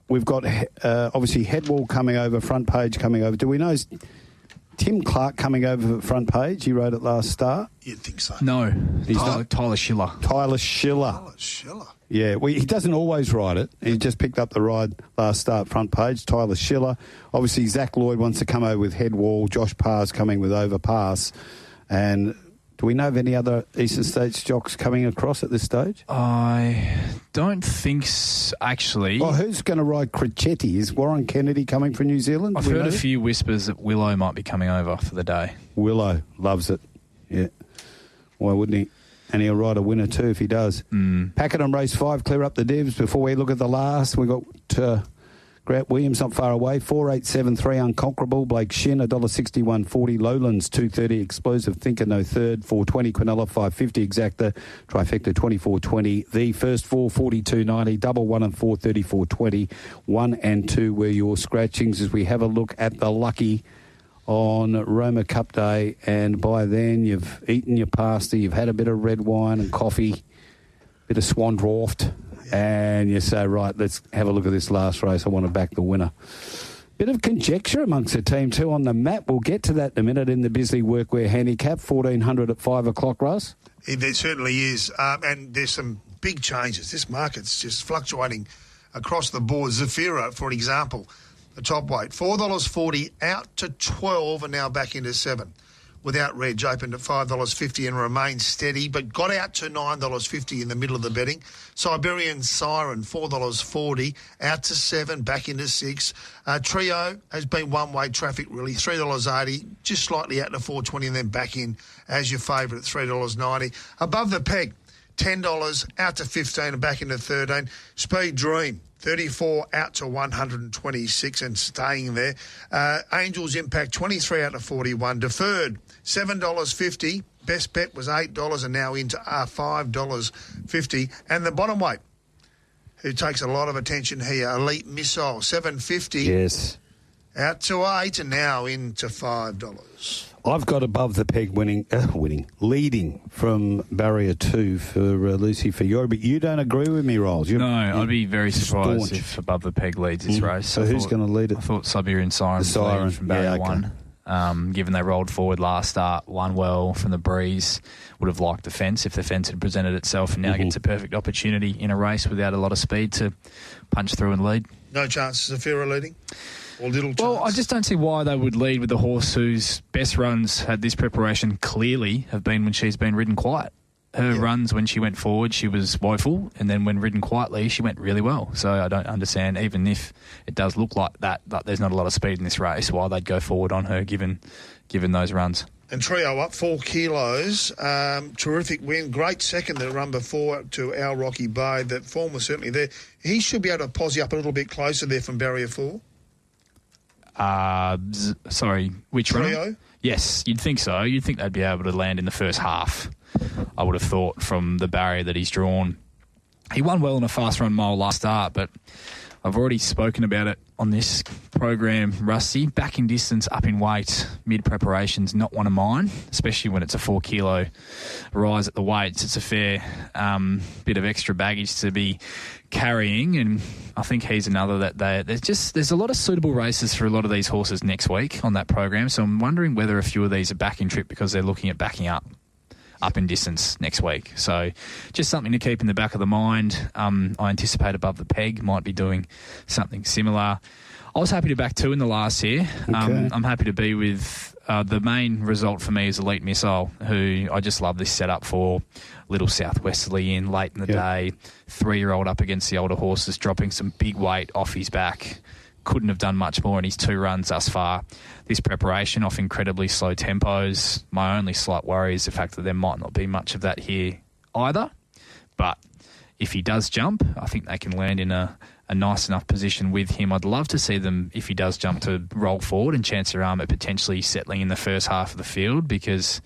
we've got obviously Headwall coming over, front page coming over. Do we know Tim Clark coming over the front page? He wrote it last start. You'd think so. No. Tyler Schiller. Tyler Schiller. Yeah, he doesn't always write it. He just picked up the ride last start, front page. Tyler Schiller. Obviously, Zach Lloyd wants to come over with Headwall. Josh Parr's coming with Overpass. And do we know of any other Eastern States jocks coming across at this stage? I don't think so, actually. Well, who's going to ride Crecchetti? Is Warren Kennedy coming from New Zealand? I've heard a few whispers that Willow might be coming over for the day. Willow loves it. Yeah. Why wouldn't he? And he'll ride a winner too if he does. Pakenham race 5, clear up the divs. Before we look at the last, we've got Grant Williams not far away, 4.873 Unconquerable, Blake Shin $1.61.40, Lowlands 2.30 Explosive Thinker no third, 4.20 Quinella 5.50 Exacta, Trifecta 24.20. The first 4 42.90, double 1 and 4 34.20. 1 and 2 were your scratchings as we have a look at the lucky on Roma Cup Day, and by then you've eaten your pasta, you've had a bit of red wine and coffee, bit of Swan Draft, and you say, right, let's have a look at this last race. I want to back the winner. Bit of conjecture amongst the team too on the map. We'll get to that in a minute in the Bisley Workwear Handicap, 1400 at 5 o'clock, Russ. There certainly is, and there's some big changes. This market's just fluctuating across the board. Zafira, for example, the top weight, $4.40 out to 12 and now back into 7. Without Reg, opened at $5.50 and remains steady, but got out to $9.50 in the middle of the betting. Siberian Siren, $4.40, out to 7, back into 6. Trio has been one-way traffic, really, $3.80, just slightly out to $4.20 and then back in as your favourite at $3.90. Above the peg, $10, out to 15 and back into 13. Speed Dream, 34 out to 126 and staying there. Angels Impact, 23 out to 41. Deferred, $7.50. Best bet was $8 and now into $5.50. And the bottom weight, who takes a lot of attention here, Elite Missile, $7.50. Yes. Out to 8 and now into $5. I've got above the peg leading from barrier 2 for Lucy Fiore, but you don't agree with me, Rolls. No, I'd be very surprised if above the peg leads this race. So who's going to lead it? I thought Siberian Siren was leading from barrier 1. Given they rolled forward last start, won well from the breeze, would have liked the fence if the fence had presented itself, and now gets a perfect opportunity in a race without a lot of speed to punch through and lead. No chances of Zafira leading? Or little chance? Well, I just don't see why they would lead with the horse whose best runs at this preparation clearly have been when she's been ridden quiet. Her runs when she went forward, she was woeful, and then when ridden quietly, she went really well. So I don't understand, even if it does look like that there's not a lot of speed in this race, why they'd go forward on her given those runs. And Trio up 4 kilos. Terrific win. Great second the run before to Al Rocky Bay. That form was certainly there. He should be able to posse up a little bit closer there from barrier 4. Sorry, which Trio? run? Yes, you'd think so. You'd think they'd be able to land in the first half, I would have thought, from the barrier that he's drawn. He won well in a fast run mile last start, but I've already spoken about it on this program, Rusty. Back in distance, up in weight, mid-preparation's not one of mine, especially when it's a 4 kilo rise at the weights. It's a fair bit of extra baggage to be carrying, and I think he's another that there's a lot of suitable races for a lot of these horses next week on that program, so I'm wondering whether a few of these are back in trip because they're looking at backing up in distance next week. So just something to keep in the back of the mind. I anticipate Above the Peg might be doing something similar. I was happy to back 2 in the last here. Okay. I'm happy to be with the main result for me is Elite Missile, who I just love this setup for. Little Southwesterly in late in the day, 3-year-old up against the older horses, dropping some big weight off his back. Couldn't have done much more in his 2 runs thus far. This preparation off incredibly slow tempos. My only slight worry is the fact that there might not be much of that here either. But if he does jump, I think they can land in a nice enough position with him. I'd love to see them, if he does jump, to roll forward and chance their arm at potentially settling in the first half of the field, because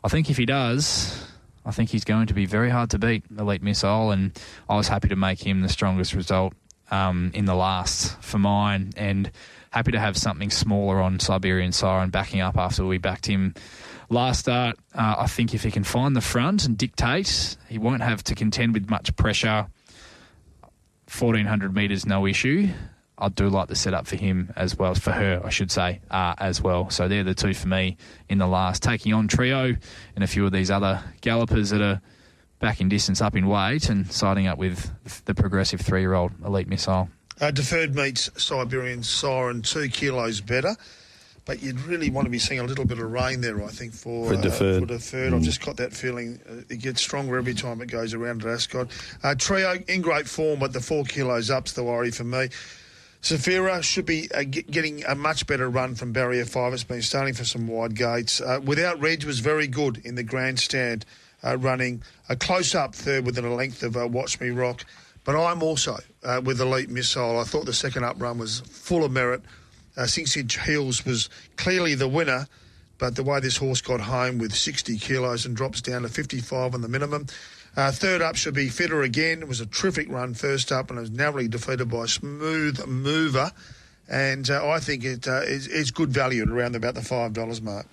I think if he does, I think he's going to be very hard to beat, Elite Missile, and I was happy to make him the strongest result in the last for mine, and happy to have something smaller on Siberian Siren backing up after we backed him last start. I think if he can find the front and dictate, he won't have to contend with much pressure. 1,400 metres, no issue. I do like the setup for him as well, for her, I should say, as well. So they're the 2 for me in the last, taking on Trio and a few of these other gallopers that are back in distance, up in weight, and siding up with the progressive 3-year-old Elite Missile. Deferred meets Siberian Siren 2 kilos better, but you'd really want to be seeing a little bit of rain there, I think, for deferred. I've just got that feeling it gets stronger every time it goes around at Ascot. Trio in great form, but the 4 kilos up's the worry for me. Zafira should be getting a much better run from barrier 5. It's been starting for some wide gates. Without Reg was very good in the grandstand, running a close-up third within a length of Watch Me Rock. But I'm also with Elite Missile. I thought the second up run was full of merit. 6 Inch Heels was clearly the winner, but the way this horse got home with 60 kilos and drops down to 55 on the minimum. Third up should be Fitter again. It was a terrific run first up, and it was narrowly defeated by Smooth Mover. And I think it's good value at around about the $5 mark.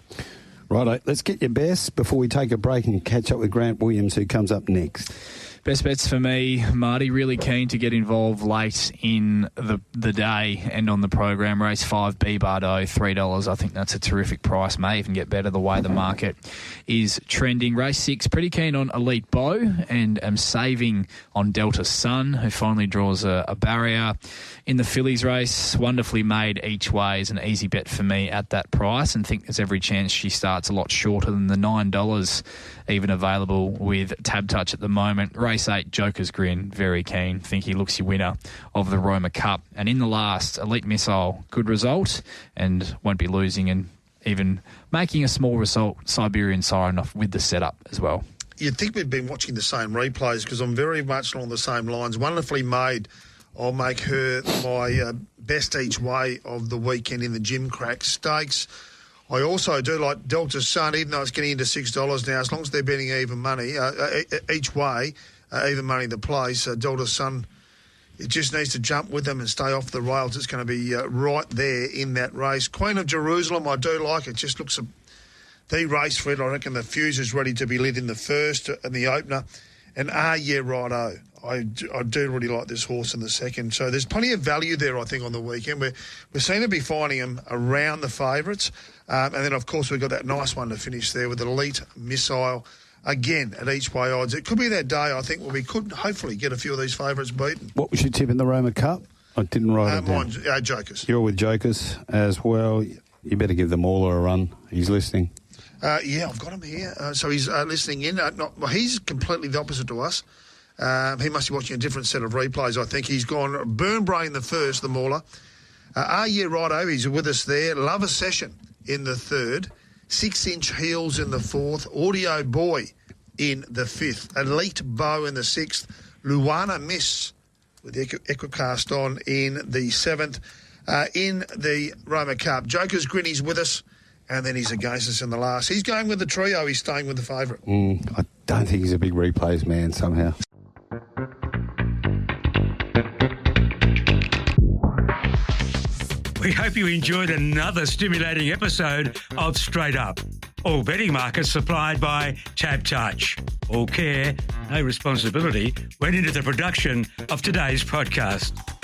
Righto, let's get your best before we take a break and catch up with Grant Williams, who comes up next. Best bets for me, Marty. Really keen to get involved late in the day and on the program. Race 5, B Bardo, $3. I think that's a terrific price. May even get better the way the market is trending. Race 6, pretty keen on Elite Bow, and am saving on Delta Sun, who finally draws a barrier. In the fillies race, Wonderfully Made each way is an easy bet for me at that price, and think there's every chance she starts a lot shorter than the $9 even available with Tab Touch at the moment. Race 8, Joker's Grin, very keen. Think he looks your winner of the Roma Cup. And in the last, Elite Missile, good result, and won't be losing, and even making a small result, Siberian Siren off with the setup as well. You'd think we've been watching the same replays, because I'm very much along the same lines. Wonderfully Made, I'll make her my best each way of the weekend in the Jim Crack Stakes. I also do like Delta Sun, even though it's getting into $6 now, as long as they're betting even money each way, even money the place. Delta Sun, it just needs to jump with them and stay off the rails. It's going to be right there in that race. Queen of Jerusalem, I do like it. Just looks the race for it. I reckon the fuse is ready to be lit in the first and the opener. And Yeah Righto, I do really like this horse in the second. So there's plenty of value there, I think, on the weekend. We seem to be finding them around the favourites. And then, of course, we've got that nice one to finish there with Elite Missile, again, at each way odds. It could be that day, I think, where we could hopefully get a few of these favourites beaten. What was your tip in the Roma Cup? I didn't write it down. Mine, Jokers. You're with Jokers as well. You better give them all a run. He's listening. Yeah, I've got him here. So he's listening in. He's completely the opposite to us. He must be watching a different set of replays, I think. He's gone Burn Brain the first, the mauler. Yeah Righto, he's with us there. Love a Session in the third. 6 Inch Heels in the fourth. Audio Boy in the fifth. Elite Bow in the sixth. Luana Miss with Equicast on in the seventh. In the Roma Cup, Joker's Grin, he's with us. And then he's against us in the last. He's going with the trio. He's staying with the favourite. I don't think he's a big replays man somehow. We hope you enjoyed another stimulating episode of Straight Up. All betting markets supplied by Tab Touch. All care, no responsibility went into the production of today's podcast.